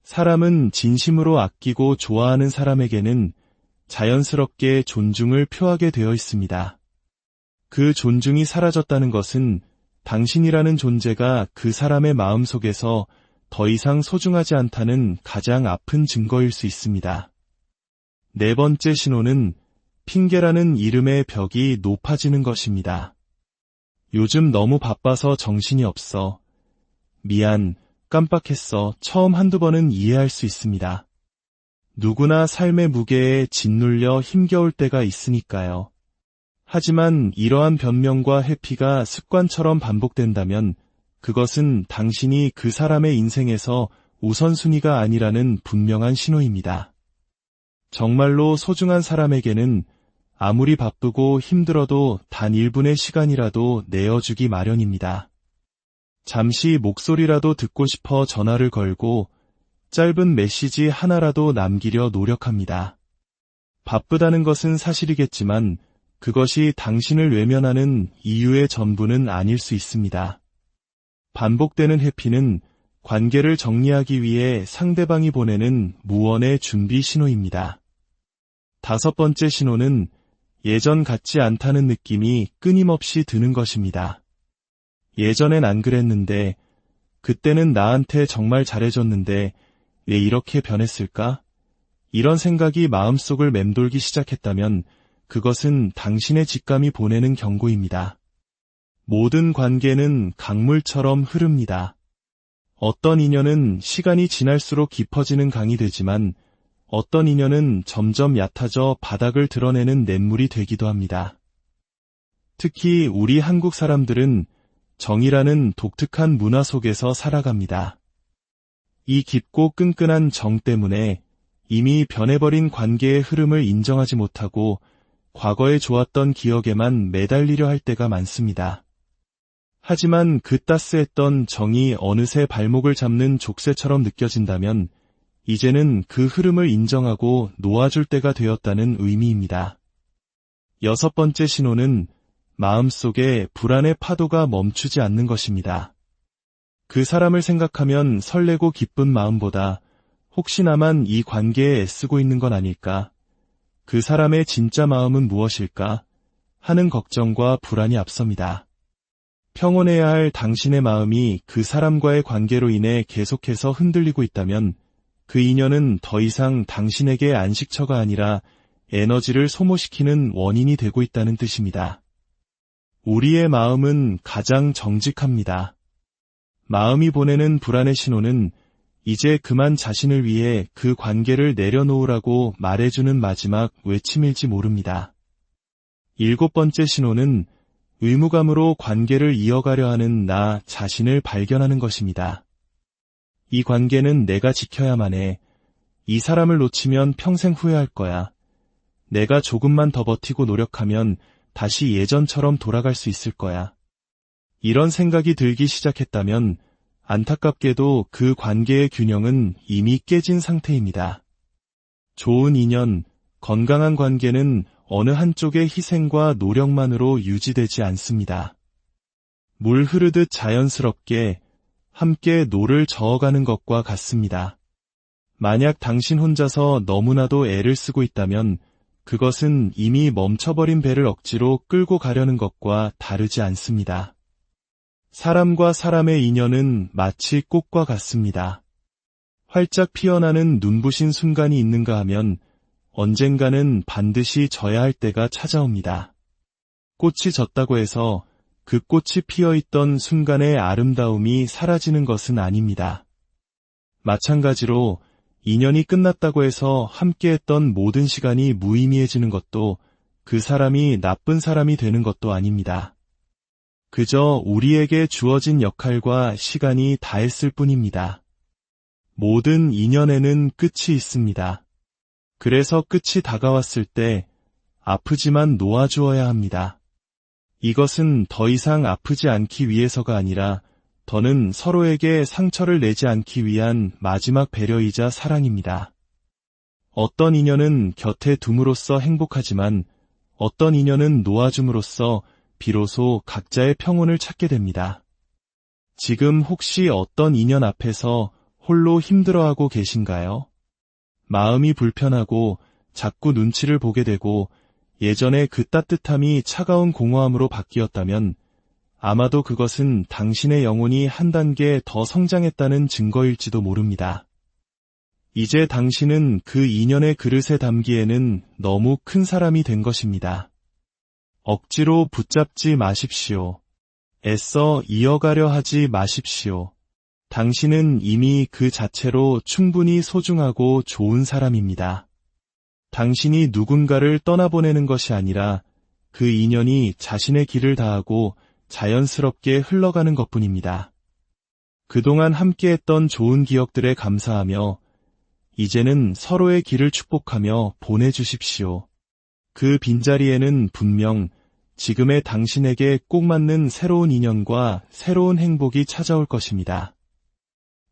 사람은 진심으로 아끼고 좋아하는 사람에게는 자연스럽게 존중을 표하게 되어 있습니다. 그 존중이 사라졌다는 것은 당신이라는 존재가 그 사람의 마음속에서 더 이상 소중하지 않다는 가장 아픈 증거일 수 있습니다. 네 번째 신호는 핑계라는 이름의 벽이 높아지는 것입니다. 요즘 너무 바빠서 정신이 없어. 미안, 깜빡했어. 처음 한두 번은 이해할 수 있습니다. 누구나 삶의 무게에 짓눌려 힘겨울 때가 있으니까요. 하지만 이러한 변명과 회피가 습관처럼 반복된다면 그것은 당신이 그 사람의 인생에서 우선순위가 아니라는 분명한 신호입니다. 정말로 소중한 사람에게는 아무리 바쁘고 힘들어도 단 1분의 시간이라도 내어주기 마련입니다. 잠시 목소리라도 듣고 싶어 전화를 걸고 짧은 메시지 하나라도 남기려 노력합니다. 바쁘다는 것은 사실이겠지만 그것이 당신을 외면하는 이유의 전부는 아닐 수 있습니다. 반복되는 회피는 관계를 정리하기 위해 상대방이 보내는 무언의 준비 신호입니다. 다섯 번째 신호는 예전 같지 않다는 느낌이 끊임없이 드는 것입니다. 예전엔 안 그랬는데, 그때는 나한테 정말 잘해줬는데 왜 이렇게 변했을까? 이런 생각이 마음속을 맴돌기 시작했다면 그것은 당신의 직감이 보내는 경고입니다. 모든 관계는 강물처럼 흐릅니다. 어떤 인연은 시간이 지날수록 깊어지는 강이 되지만 어떤 인연은 점점 얕아져 바닥을 드러내는 냇물이 되기도 합니다. 특히 우리 한국 사람들은 정이라는 독특한 문화 속에서 살아갑니다. 이 깊고 끈끈한 정 때문에 이미 변해버린 관계의 흐름을 인정하지 못하고 과거에 좋았던 기억에만 매달리려 할 때가 많습니다. 하지만 그 따스했던 정이 어느새 발목을 잡는 족쇄처럼 느껴진다면 이제는 그 흐름을 인정하고 놓아줄 때가 되었다는 의미입니다. 6번째 신호는 마음속에 불안의 파도가 멈추지 않는 것입니다. 그 사람을 생각하면 설레고 기쁜 마음보다 혹시나만 이 관계에 애쓰고 있는 건 아닐까? 그 사람의 진짜 마음은 무엇일까? 하는 걱정과 불안이 앞섭니다. 평온해야 할 당신의 마음이 그 사람과의 관계로 인해 계속해서 흔들리고 있다면 그 인연은 더 이상 당신에게 안식처가 아니라 에너지를 소모시키는 원인이 되고 있다는 뜻입니다. 우리의 마음은 가장 정직합니다. 마음이 보내는 불안의 신호는 이제 그만 자신을 위해 그 관계를 내려놓으라고 말해주는 마지막 외침일지 모릅니다. 7번째 신호는 의무감으로 관계를 이어가려 하는 나 자신을 발견하는 것입니다. 이 관계는 내가 지켜야만 해. 이 사람을 놓치면 평생 후회할 거야. 내가 조금만 더 버티고 노력하면 다시 예전처럼 돌아갈 수 있을 거야. 이런 생각이 들기 시작했다면 안타깝게도 그 관계의 균형은 이미 깨진 상태입니다. 좋은 인연, 건강한 관계는 어느 한쪽의 희생과 노력만으로 유지되지 않습니다. 물 흐르듯 자연스럽게 함께 노를 저어가는 것과 같습니다. 만약 당신 혼자서 너무나도 애를 쓰고 있다면 그것은 이미 멈춰버린 배를 억지로 끌고 가려는 것과 다르지 않습니다. 사람과 사람의 인연은 마치 꽃과 같습니다. 활짝 피어나는 눈부신 순간이 있는가 하면 언젠가는 반드시 져야 할 때가 찾아옵니다. 꽃이 졌다고 해서 그 꽃이 피어있던 순간의 아름다움이 사라지는 것은 아닙니다. 마찬가지로 인연이 끝났다고 해서 함께했던 모든 시간이 무의미해지는 것도 그 사람이 나쁜 사람이 되는 것도 아닙니다. 그저 우리에게 주어진 역할과 시간이 다했을 뿐입니다. 모든 인연에는 끝이 있습니다. 그래서 끝이 다가왔을 때 아프지만 놓아주어야 합니다. 이것은 더 이상 아프지 않기 위해서가 아니라 더는 서로에게 상처를 내지 않기 위한 마지막 배려이자 사랑입니다. 어떤 인연은 곁에 둠으로써 행복하지만 어떤 인연은 놓아줌으로써 비로소 각자의 평온을 찾게 됩니다. 지금 혹시 어떤 인연 앞에서 홀로 힘들어하고 계신가요? 마음이 불편하고 자꾸 눈치를 보게 되고 예전의 그 따뜻함이 차가운 공허함으로 바뀌었다면 아마도 그것은 당신의 영혼이 한 단계 더 성장했다는 증거일지도 모릅니다. 이제 당신은 그 인연의 그릇에 담기에는 너무 큰 사람이 된 것입니다. 억지로 붙잡지 마십시오. 애써 이어가려 하지 마십시오. 당신은 이미 그 자체로 충분히 소중하고 좋은 사람입니다. 당신이 누군가를 떠나보내는 것이 아니라 그 인연이 자신의 길을 다하고 자연스럽게 흘러가는 것뿐입니다. 그동안 함께했던 좋은 기억들에 감사하며 이제는 서로의 길을 축복하며 보내주십시오. 그 빈자리에는 분명 지금의 당신에게 꼭 맞는 새로운 인연과 새로운 행복이 찾아올 것입니다.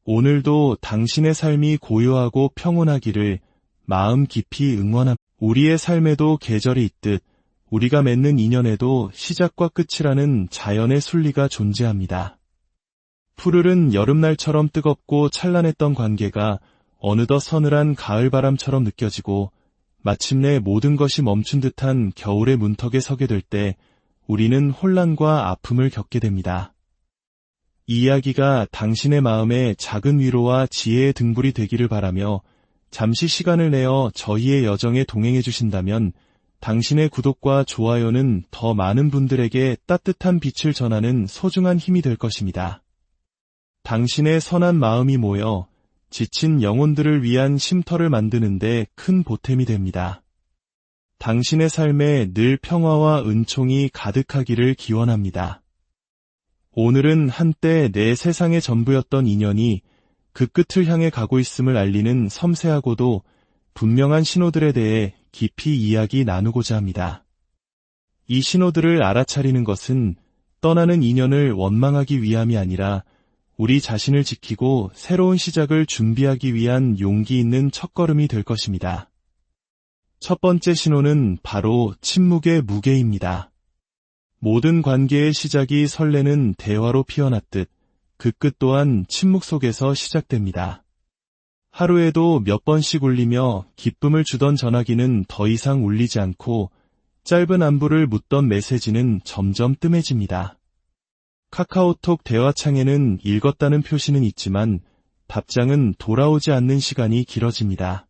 오늘도 당신의 삶이 고요하고 평온하기를 마음 깊이 응원합니다. 우리의 삶에도 계절이 있듯 우리가 맺는 인연에도 시작과 끝이라는 자연의 순리가 존재합니다. 푸르른 여름날처럼 뜨겁고 찬란했던 관계가 어느덧 서늘한 가을바람처럼 느껴지고 마침내 모든 것이 멈춘 듯한 겨울의 문턱에 서게 될 때 우리는 혼란과 아픔을 겪게 됩니다. 이 이야기가 당신의 마음에 작은 위로와 지혜의 등불이 되기를 바라며 잠시 시간을 내어 저희의 여정에 동행해 주신다면 당신의 구독과 좋아요는 더 많은 분들에게 따뜻한 빛을 전하는 소중한 힘이 될 것입니다. 당신의 선한 마음이 모여 지친 영혼들을 위한 쉼터를 만드는데 큰 보탬이 됩니다. 당신의 삶에 늘 평화와 은총이 가득하기를 기원합니다. 오늘은 한때 내 세상의 전부였던 인연이 그 끝을 향해 가고 있음을 알리는 섬세하고도 분명한 신호들에 대해 깊이 이야기 나누고자 합니다. 이 신호들을 알아차리는 것은 떠나는 인연을 원망하기 위함이 아니라 우리 자신을 지키고 새로운 시작을 준비하기 위한 용기 있는 첫걸음이 될 것입니다. 첫 번째 신호는 바로 침묵의 무게입니다. 모든 관계의 시작이 설레는 대화로 피어났듯 그 끝 또한 침묵 속에서 시작됩니다. 하루에도 몇 번씩 울리며 기쁨을 주던 전화기는 더 이상 울리지 않고 짧은 안부를 묻던 메시지는 점점 뜸해집니다. 카카오톡 대화창에는 읽었다는 표시는 있지만 답장은 돌아오지 않는 시간이 길어집니다.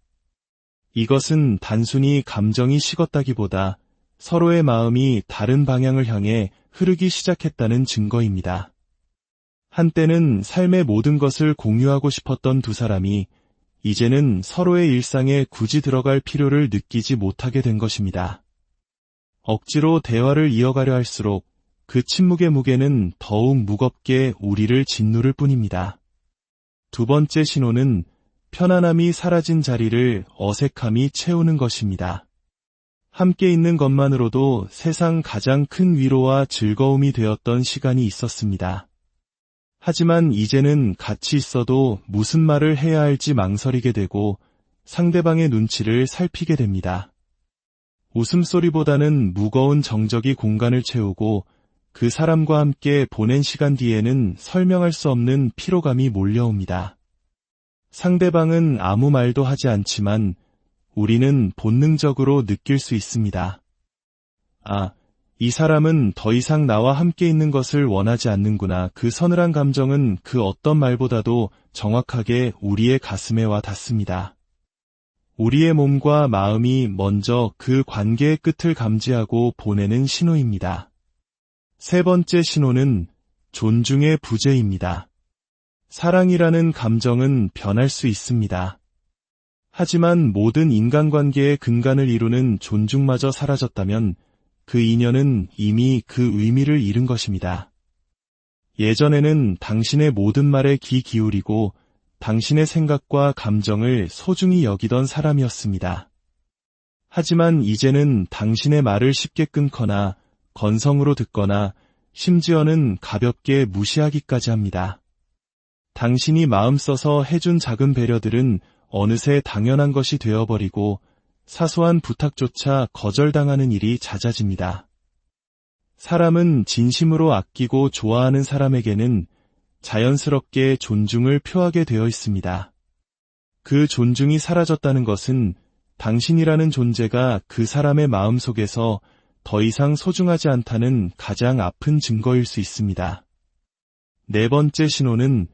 이것은 단순히 감정이 식었다기보다 서로의 마음이 다른 방향을 향해 흐르기 시작했다는 증거입니다. 한때는 삶의 모든 것을 공유하고 싶었던 두 사람이 이제는 서로의 일상에 굳이 들어갈 필요를 느끼지 못하게 된 것입니다. 억지로 대화를 이어가려 할수록 그 침묵의 무게는 더욱 무겁게 우리를 짓누를 뿐입니다. 두 번째 신호는 편안함이 사라진 자리를 어색함이 채우는 것입니다. 함께 있는 것만으로도 세상 가장 큰 위로와 즐거움이 되었던 시간이 있었습니다. 하지만 이제는 같이 있어도 무슨 말을 해야 할지 망설이게 되고 상대방의 눈치를 살피게 됩니다. 웃음소리보다는 무거운 정적이 공간을 채우고 그 사람과 함께 보낸 시간 뒤에는 설명할 수 없는 피로감이 몰려옵니다. 상대방은 아무 말도 하지 않지만 우리는 본능적으로 느낄 수 있습니다. 아, 이 사람은 더 이상 나와 함께 있는 것을 원하지 않는구나. 그 서늘한 감정은 그 어떤 말보다도 정확하게 우리의 가슴에 와 닿습니다. 우리의 몸과 마음이 먼저 그 관계의 끝을 감지하고 보내는 신호입니다. 세 번째 신호는 존중의 부재입니다. 사랑이라는 감정은 변할 수 있습니다. 하지만 모든 인간관계의 근간을 이루는 존중마저 사라졌다면 그 인연은 이미 그 의미를 잃은 것입니다. 예전에는 당신의 모든 말에 귀 기울이고 당신의 생각과 감정을 소중히 여기던 사람이었습니다. 하지만 이제는 당신의 말을 쉽게 끊거나 건성으로 듣거나 심지어는 가볍게 무시하기까지 합니다. 당신이 마음 써서 해준 작은 배려들은 어느새 당연한 것이 되어버리고 사소한 부탁조차 거절당하는 일이 잦아집니다. 사람은 진심으로 아끼고 좋아하는 사람에게는 자연스럽게 존중을 표하게 되어 있습니다. 그 존중이 사라졌다는 것은 당신이라는 존재가 그 사람의 마음속에서 더 이상 소중하지 않다는 가장 아픈 증거일 수 있습니다. 네 번째 신호는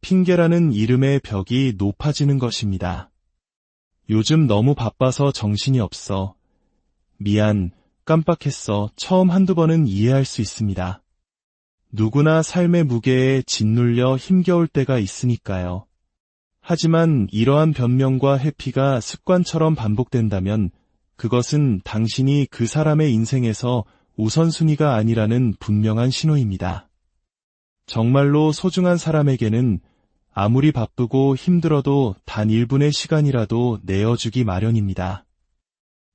핑계라는 이름의 벽이 높아지는 것입니다. 요즘 너무 바빠서 정신이 없어. 미안, 깜빡했어. 처음 한두 번은 이해할 수 있습니다. 누구나 삶의 무게에 짓눌려 힘겨울 때가 있으니까요. 하지만 이러한 변명과 회피가 습관처럼 반복된다면 그것은 당신이 그 사람의 인생에서 우선순위가 아니라는 분명한 신호입니다. 정말로 소중한 사람에게는 아무리 바쁘고 힘들어도 단 1분의 시간이라도 내어주기 마련입니다.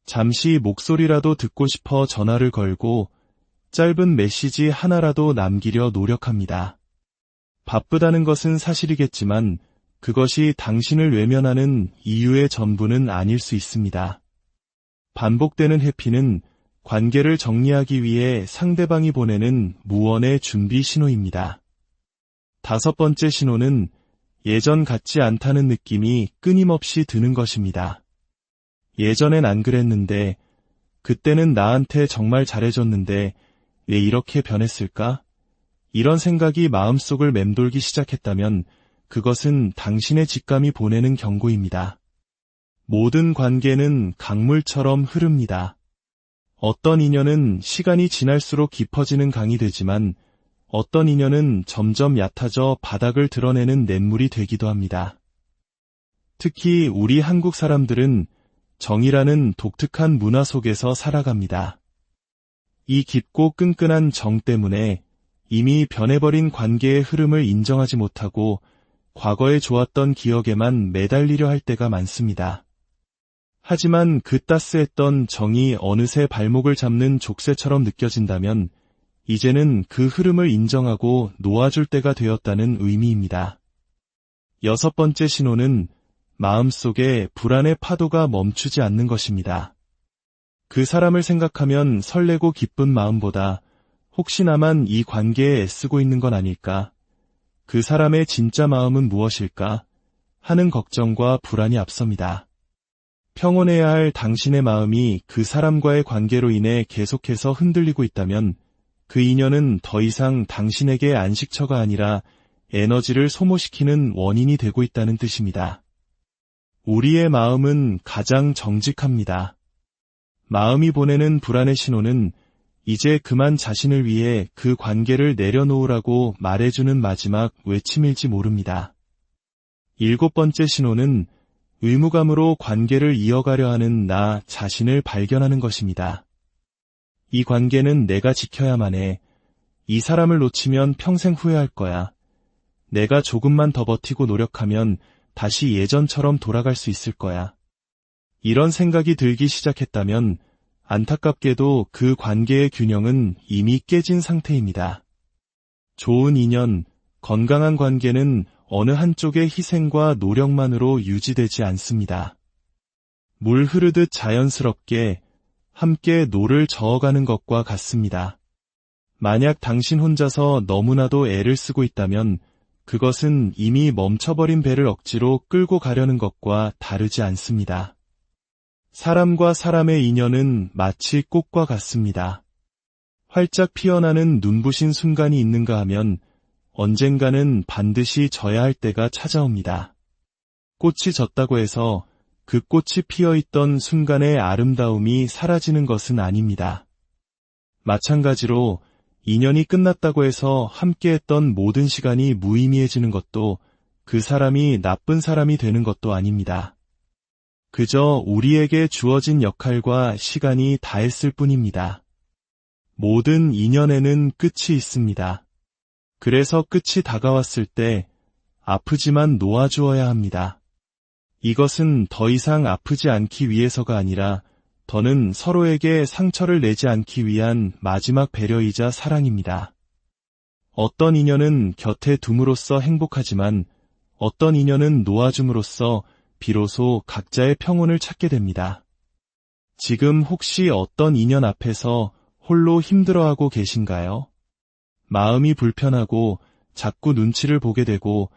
잠시 목소리라도 듣고 싶어 전화를 걸고 짧은 메시지 하나라도 남기려 노력합니다. 바쁘다는 것은 사실이겠지만 그것이 당신을 외면하는 이유의 전부는 아닐 수 있습니다. 반복되는 회피는 관계를 정리하기 위해 상대방이 보내는 무언의 준비 신호입니다. 다섯 번째 신호는 예전 같지 않다는 느낌이 끊임없이 드는 것입니다. 예전엔 안 그랬는데, 그때는 나한테 정말 잘해줬는데 왜 이렇게 변했을까? 이런 생각이 마음속을 맴돌기 시작했다면 그것은 당신의 직감이 보내는 경고입니다. 모든 관계는 강물처럼 흐릅니다. 어떤 인연은 시간이 지날수록 깊어지는 강이 되지만 어떤 인연은 점점 얕아져 바닥을 드러내는 냇물이 되기도 합니다. 특히 우리 한국 사람들은 정이라는 독특한 문화 속에서 살아갑니다. 이 깊고 끈끈한 정 때문에 이미 변해버린 관계의 흐름을 인정하지 못하고 과거에 좋았던 기억에만 매달리려 할 때가 많습니다. 하지만 그 따스했던 정이 어느새 발목을 잡는 족쇄처럼 느껴진다면 이제는 그 흐름을 인정하고 놓아줄 때가 되었다는 의미입니다. 6번째 신호는 마음속에 불안의 파도가 멈추지 않는 것입니다. 그 사람을 생각하면 설레고 기쁜 마음보다 혹시 나만 이 관계에 애쓰고 있는 건 아닐까? 그 사람의 진짜 마음은 무엇일까? 하는 걱정과 불안이 앞섭니다. 평온해야 할 당신의 마음이 그 사람과의 관계로 인해 계속해서 흔들리고 있다면 그 인연은 더 이상 당신에게 안식처가 아니라 에너지를 소모시키는 원인이 되고 있다는 뜻입니다. 우리의 마음은 가장 정직합니다. 마음이 보내는 불안의 신호는 이제 그만 자신을 위해 그 관계를 내려놓으라고 말해주는 마지막 외침일지 모릅니다. 7번째 신호는 의무감으로 관계를 이어가려 하는 나 자신을 발견하는 것입니다. 이 관계는 내가 지켜야만 해. 이 사람을 놓치면 평생 후회할 거야. 내가 조금만 더 버티고 노력하면 다시 예전처럼 돌아갈 수 있을 거야. 이런 생각이 들기 시작했다면 안타깝게도 그 관계의 균형은 이미 깨진 상태입니다. 좋은 인연, 건강한 관계는 어느 한쪽의 희생과 노력만으로 유지되지 않습니다. 물 흐르듯 자연스럽게 함께 노를 저어가는 것과 같습니다. 만약 당신 혼자서 너무나도 애를 쓰고 있다면 그것은 이미 멈춰버린 배를 억지로 끌고 가려는 것과 다르지 않습니다. 사람과 사람의 인연은 마치 꽃과 같습니다. 활짝 피어나는 눈부신 순간이 있는가 하면 언젠가는 반드시 져야 할 때가 찾아옵니다. 꽃이 졌다고 해서 그 꽃이 피어있던 순간의 아름다움이 사라지는 것은 아닙니다. 마찬가지로 인연이 끝났다고 해서 함께했던 모든 시간이 무의미해지는 것도 그 사람이 나쁜 사람이 되는 것도 아닙니다. 그저 우리에게 주어진 역할과 시간이 다했을 뿐입니다. 모든 인연에는 끝이 있습니다. 그래서 끝이 다가왔을 때 아프지만 놓아주어야 합니다. 이것은 더 이상 아프지 않기 위해서가 아니라 더는 서로에게 상처를 내지 않기 위한 마지막 배려이자 사랑입니다. 어떤 인연은 곁에 둠으로써 행복하지만 어떤 인연은 놓아줌으로써 비로소 각자의 평온을 찾게 됩니다. 지금 혹시 어떤 인연 앞에서 홀로 힘들어하고 계신가요? 마음이 불편하고 자꾸 눈치를 보게 되고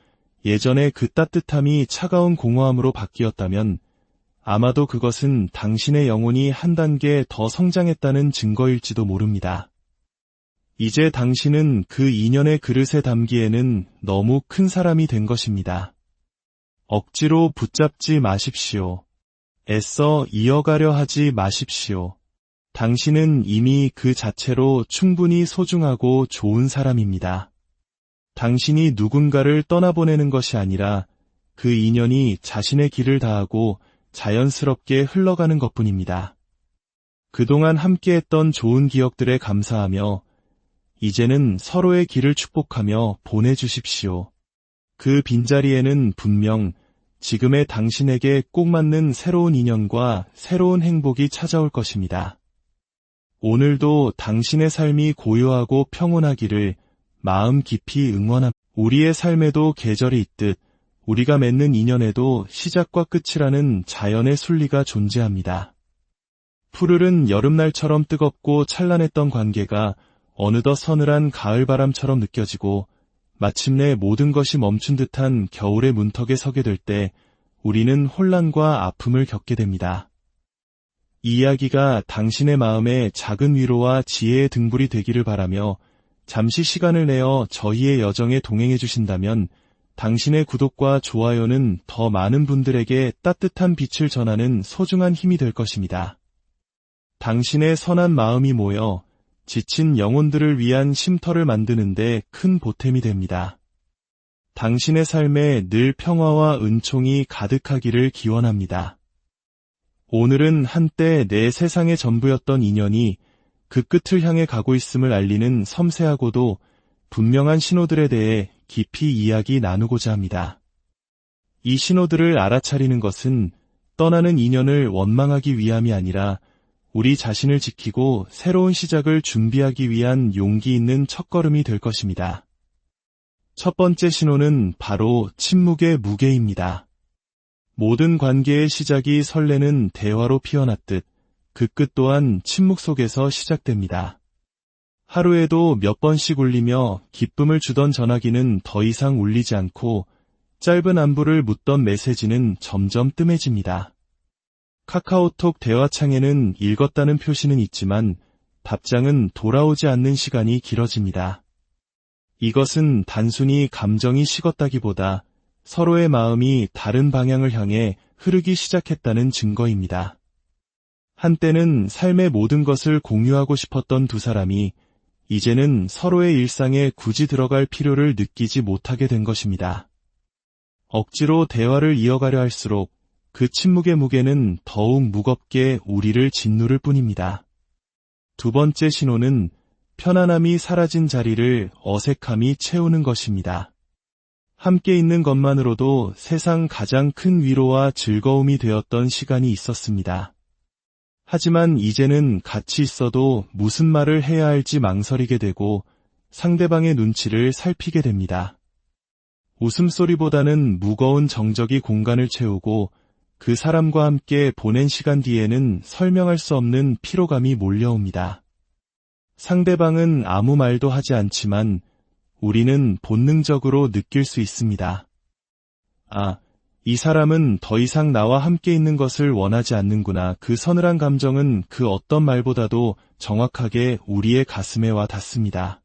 예전에 그 따뜻함이 차가운 공허함으로 바뀌었다면 아마도 그것은 당신의 영혼이 한 단계 더 성장했다는 증거일지도 모릅니다. 이제 당신은 그 인연의 그릇에 담기에는 너무 큰 사람이 된 것입니다. 억지로 붙잡지 마십시오. 애써 이어가려 하지 마십시오. 당신은 이미 그 자체로 충분히 소중하고 좋은 사람입니다. 당신이 누군가를 떠나보내는 것이 아니라 그 인연이 자신의 길을 다하고 자연스럽게 흘러가는 것뿐입니다. 그동안 함께했던 좋은 기억들에 감사하며 이제는 서로의 길을 축복하며 보내주십시오. 그 빈자리에는 분명 지금의 당신에게 꼭 맞는 새로운 인연과 새로운 행복이 찾아올 것입니다. 오늘도 당신의 삶이 고요하고 평온하기를 마음 깊이 응원합니다. 우리의 삶에도 계절이 있듯 우리가 맺는 인연에도 시작과 끝이라는 자연의 순리가 존재합니다. 푸르른 여름날처럼 뜨겁고 찬란했던 관계가 어느덧 서늘한 가을바람처럼 느껴지고 마침내 모든 것이 멈춘 듯한 겨울의 문턱에 서게 될 때 우리는 혼란과 아픔을 겪게 됩니다. 이 이야기가 당신의 마음에 작은 위로와 지혜의 등불이 되기를 바라며 잠시 시간을 내어 저희의 여정에 동행해 주신다면 당신의 구독과 좋아요는 더 많은 분들에게 따뜻한 빛을 전하는 소중한 힘이 될 것입니다. 당신의 선한 마음이 모여 지친 영혼들을 위한 쉼터를 만드는데 큰 보탬이 됩니다. 당신의 삶에 늘 평화와 은총이 가득하기를 기원합니다. 오늘은 한때 내 세상의 전부였던 인연이 그 끝을 향해 가고 있음을 알리는 섬세하고도 분명한 신호들에 대해 깊이 이야기 나누고자 합니다. 이 신호들을 알아차리는 것은 떠나는 인연을 원망하기 위함이 아니라 우리 자신을 지키고 새로운 시작을 준비하기 위한 용기 있는 첫걸음이 될 것입니다. 첫 번째 신호는 바로 침묵의 무게입니다. 모든 관계의 시작이 설레는 대화로 피어났듯 그 끝 또한 침묵 속에서 시작됩니다. 하루에도 몇 번씩 울리며 기쁨을 주던 전화기는 더 이상 울리지 않고 짧은 안부를 묻던 메시지는 점점 뜸해집니다. 카카오톡 대화창에는 읽었다는 표시는 있지만 답장은 돌아오지 않는 시간이 길어집니다. 이것은 단순히 감정이 식었다기보다 서로의 마음이 다른 방향을 향해 흐르기 시작했다는 증거입니다. 한때는 삶의 모든 것을 공유하고 싶었던 두 사람이 이제는 서로의 일상에 굳이 들어갈 필요를 느끼지 못하게 된 것입니다. 억지로 대화를 이어가려 할수록 그 침묵의 무게는 더욱 무겁게 우리를 짓누를 뿐입니다. 두 번째 신호는 편안함이 사라진 자리를 어색함이 채우는 것입니다. 함께 있는 것만으로도 세상 가장 큰 위로와 즐거움이 되었던 시간이 있었습니다. 하지만 이제는 같이 있어도 무슨 말을 해야 할지 망설이게 되고 상대방의 눈치를 살피게 됩니다. 웃음소리보다는 무거운 정적이 공간을 채우고 그 사람과 함께 보낸 시간 뒤에는 설명할 수 없는 피로감이 몰려옵니다. 상대방은 아무 말도 하지 않지만 우리는 본능적으로 느낄 수 있습니다. 아, 이 사람은 더 이상 나와 함께 있는 것을 원하지 않는구나. 그 서늘한 감정은 그 어떤 말보다도 정확하게 우리의 가슴에 와 닿습니다.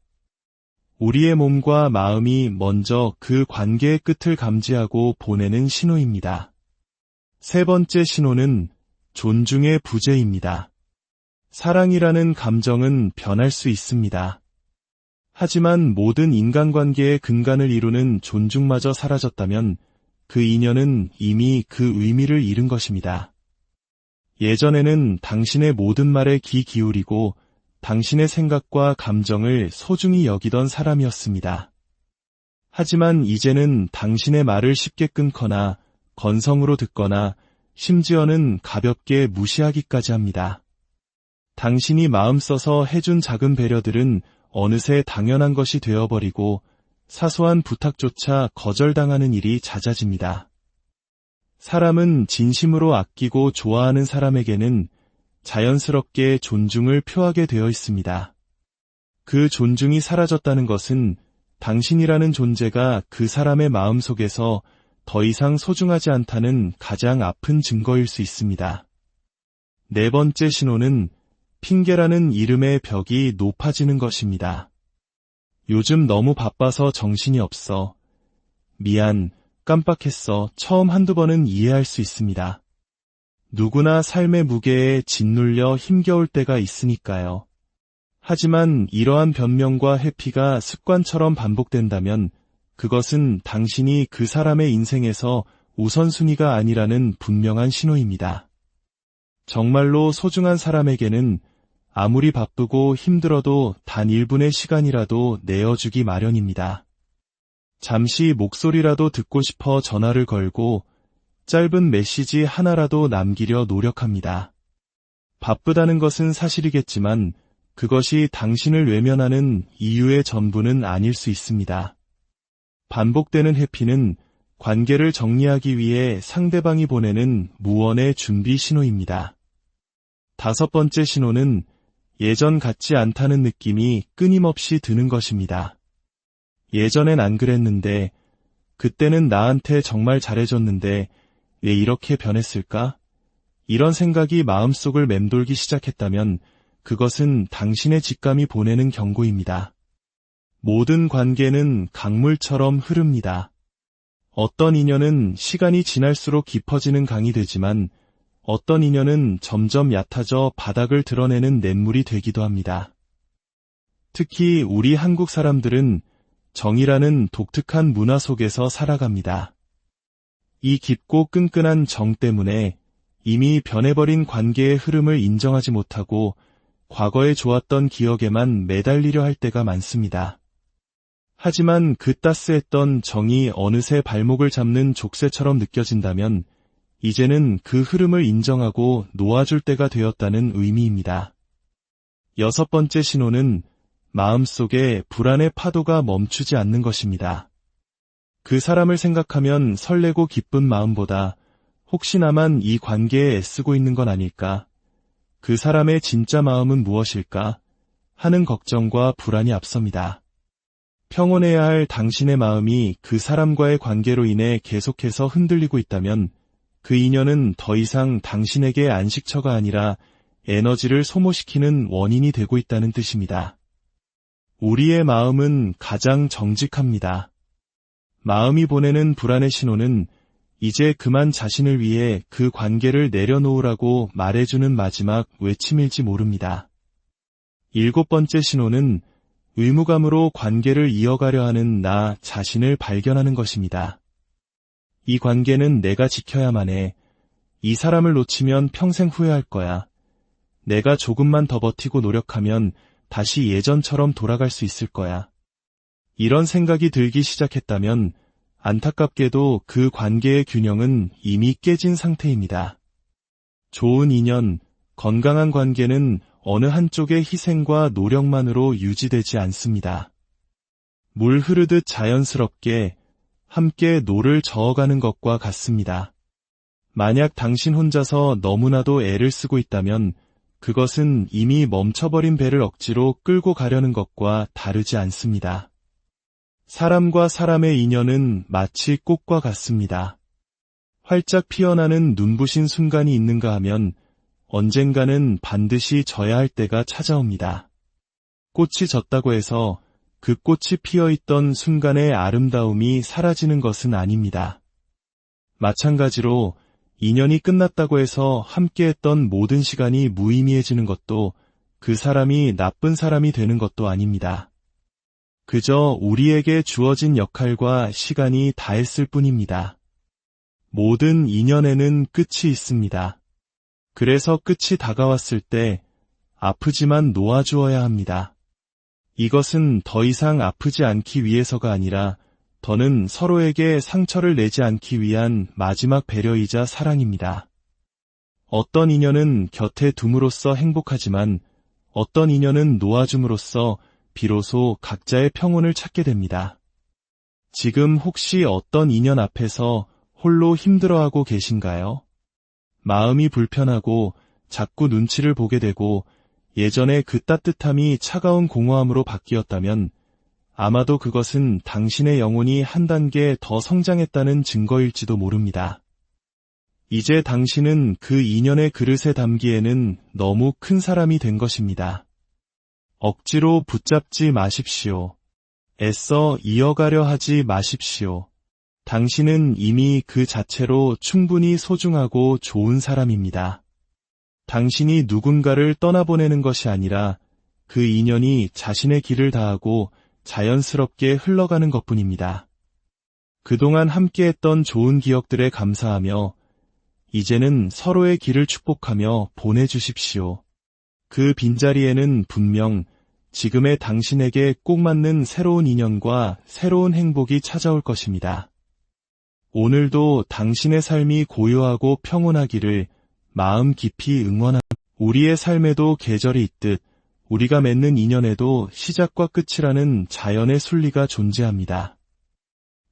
우리의 몸과 마음이 먼저 그 관계의 끝을 감지하고 보내는 신호입니다. 세 번째 신호는 존중의 부재입니다. 사랑이라는 감정은 변할 수 있습니다. 하지만 모든 인간관계의 근간을 이루는 존중마저 사라졌다면 그 인연은 이미 그 의미를 잃은 것입니다. 예전에는 당신의 모든 말에 귀 기울이고 당신의 생각과 감정을 소중히 여기던 사람이었습니다. 하지만 이제는 당신의 말을 쉽게 끊거나 건성으로 듣거나 심지어는 가볍게 무시하기까지 합니다. 당신이 마음 써서 해준 작은 배려들은 어느새 당연한 것이 되어버리고 사소한 부탁조차 거절당하는 일이 잦아집니다. 사람은 진심으로 아끼고 좋아하는 사람에게는 자연스럽게 존중을 표하게 되어 있습니다. 그 존중이 사라졌다는 것은 당신이라는 존재가 그 사람의 마음속에서 더 이상 소중하지 않다는 가장 아픈 증거일 수 있습니다. 네 번째 신호는 핑계라는 이름의 벽이 높아지는 것입니다. 요즘 너무 바빠서 정신이 없어. 미안, 깜빡했어. 처음 한두 번은 이해할 수 있습니다. 누구나 삶의 무게에 짓눌려 힘겨울 때가 있으니까요. 하지만 이러한 변명과 회피가 습관처럼 반복된다면 그것은 당신이 그 사람의 인생에서 우선순위가 아니라는 분명한 신호입니다. 정말로 소중한 사람에게는 아무리 바쁘고 힘들어도 단 1분의 시간이라도 내어주기 마련입니다. 잠시 목소리라도 듣고 싶어 전화를 걸고 짧은 메시지 하나라도 남기려 노력합니다. 바쁘다는 것은 사실이겠지만 그것이 당신을 외면하는 이유의 전부는 아닐 수 있습니다. 반복되는 회피는 관계를 정리하기 위해 상대방이 보내는 무언의 준비 신호입니다. 다섯 번째 신호는 예전 같지 않다는 느낌이 끊임없이 드는 것입니다. 예전엔 안 그랬는데, 그때는 나한테 정말 잘해줬는데 왜 이렇게 변했을까? 이런 생각이 마음속을 맴돌기 시작했다면 그것은 당신의 직감이 보내는 경고입니다. 모든 관계는 강물처럼 흐릅니다. 어떤 인연은 시간이 지날수록 깊어지는 강이 되지만 어떤 인연은 점점 얕아져 바닥을 드러내는 냇물이 되기도 합니다. 특히 우리 한국 사람들은 정이라는 독특한 문화 속에서 살아갑니다. 이 깊고 끈끈한 정 때문에 이미 변해버린 관계의 흐름을 인정하지 못하고 과거에 좋았던 기억에만 매달리려 할 때가 많습니다. 하지만 그 따스했던 정이 어느새 발목을 잡는 족쇄처럼 느껴진다면 이제는 그 흐름을 인정하고 놓아줄 때가 되었다는 의미입니다. 6번째 신호는 마음속에 불안의 파도가 멈추지 않는 것입니다. 그 사람을 생각하면 설레고 기쁜 마음보다 혹시나만 이 관계에 애쓰고 있는 건 아닐까? 그 사람의 진짜 마음은 무엇일까? 하는 걱정과 불안이 앞섭니다. 평온해야 할 당신의 마음이 그 사람과의 관계로 인해 계속해서 흔들리고 있다면 그 인연은 더 이상 당신에게 안식처가 아니라 에너지를 소모시키는 원인이 되고 있다는 뜻입니다. 우리의 마음은 가장 정직합니다. 마음이 보내는 불안의 신호는 이제 그만 자신을 위해 그 관계를 내려놓으라고 말해주는 마지막 외침일지 모릅니다. 7번째 신호는 의무감으로 관계를 이어가려 하는 나 자신을 발견하는 것입니다. 이 관계는 내가 지켜야만 해. 이 사람을 놓치면 평생 후회할 거야. 내가 조금만 더 버티고 노력하면 다시 예전처럼 돌아갈 수 있을 거야. 이런 생각이 들기 시작했다면 안타깝게도 그 관계의 균형은 이미 깨진 상태입니다. 좋은 인연, 건강한 관계는 어느 한쪽의 희생과 노력만으로 유지되지 않습니다. 물 흐르듯 자연스럽게 함께 노를 저어가는 것과 같습니다. 만약 당신 혼자서 너무나도 애를 쓰고 있다면 그것은 이미 멈춰버린 배를 억지로 끌고 가려는 것과 다르지 않습니다. 사람과 사람의 인연은 마치 꽃과 같습니다. 활짝 피어나는 눈부신 순간이 있는가 하면 언젠가는 반드시 져야 할 때가 찾아옵니다. 꽃이 졌다고 해서 그 꽃이 피어있던 순간의 아름다움이 사라지는 것은 아닙니다. 마찬가지로 인연이 끝났다고 해서 함께했던 모든 시간이 무의미해지는 것도 그 사람이 나쁜 사람이 되는 것도 아닙니다. 그저 우리에게 주어진 역할과 시간이 다했을 뿐입니다. 모든 인연에는 끝이 있습니다. 그래서 끝이 다가왔을 때 아프지만 놓아주어야 합니다. 이것은 더 이상 아프지 않기 위해서가 아니라 더는 서로에게 상처를 내지 않기 위한 마지막 배려이자 사랑입니다. 어떤 인연은 곁에 둠으로써 행복하지만 어떤 인연은 놓아줌으로써 비로소 각자의 평온을 찾게 됩니다. 지금 혹시 어떤 인연 앞에서 홀로 힘들어하고 계신가요? 마음이 불편하고 자꾸 눈치를 보게 되고 예전의 그 따뜻함이 차가운 공허함으로 바뀌었다면 아마도 그것은 당신의 영혼이 한 단계 더 성장했다는 증거일지도 모릅니다. 이제 당신은 그 인연의 그릇에 담기에는 너무 큰 사람이 된 것입니다. 억지로 붙잡지 마십시오. 애써 이어가려 하지 마십시오. 당신은 이미 그 자체로 충분히 소중하고 좋은 사람입니다. 당신이 누군가를 떠나보내는 것이 아니라 그 인연이 자신의 길을 다하고 자연스럽게 흘러가는 것뿐입니다. 그동안 함께했던 좋은 기억들에 감사하며 이제는 서로의 길을 축복하며 보내주십시오. 그 빈자리에는 분명 지금의 당신에게 꼭 맞는 새로운 인연과 새로운 행복이 찾아올 것입니다. 오늘도 당신의 삶이 고요하고 평온하기를 마음 깊이 응원합니다. 우리의 삶에도 계절이 있듯 우리가 맺는 인연에도 시작과 끝이라는 자연의 순리가 존재합니다.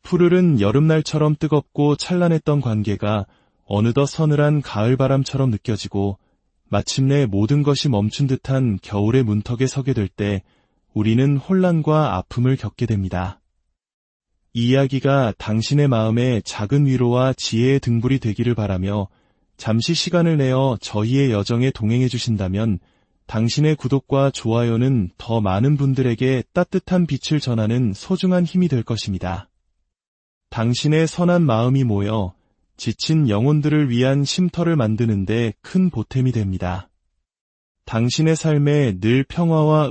푸르른 여름날처럼 뜨겁고 찬란했던 관계가 어느덧 서늘한 가을바람처럼 느껴지고 마침내 모든 것이 멈춘 듯한 겨울의 문턱에 서게 될 때 우리는 혼란과 아픔을 겪게 됩니다. 이 이야기가 당신의 마음에 작은 위로와 지혜의 등불이 되기를 바라며 잠시 시간을 내어 저희의 여정에 동행해 주신다면 당신의 구독과 좋아요는 더 많은 분들에게 따뜻한 빛을 전하는 소중한 힘이 될 것입니다. 당신의 선한 마음이 모여 지친 영혼들을 위한 쉼터를 만드는데 큰 보탬이 됩니다. 당신의 삶에 늘 평화와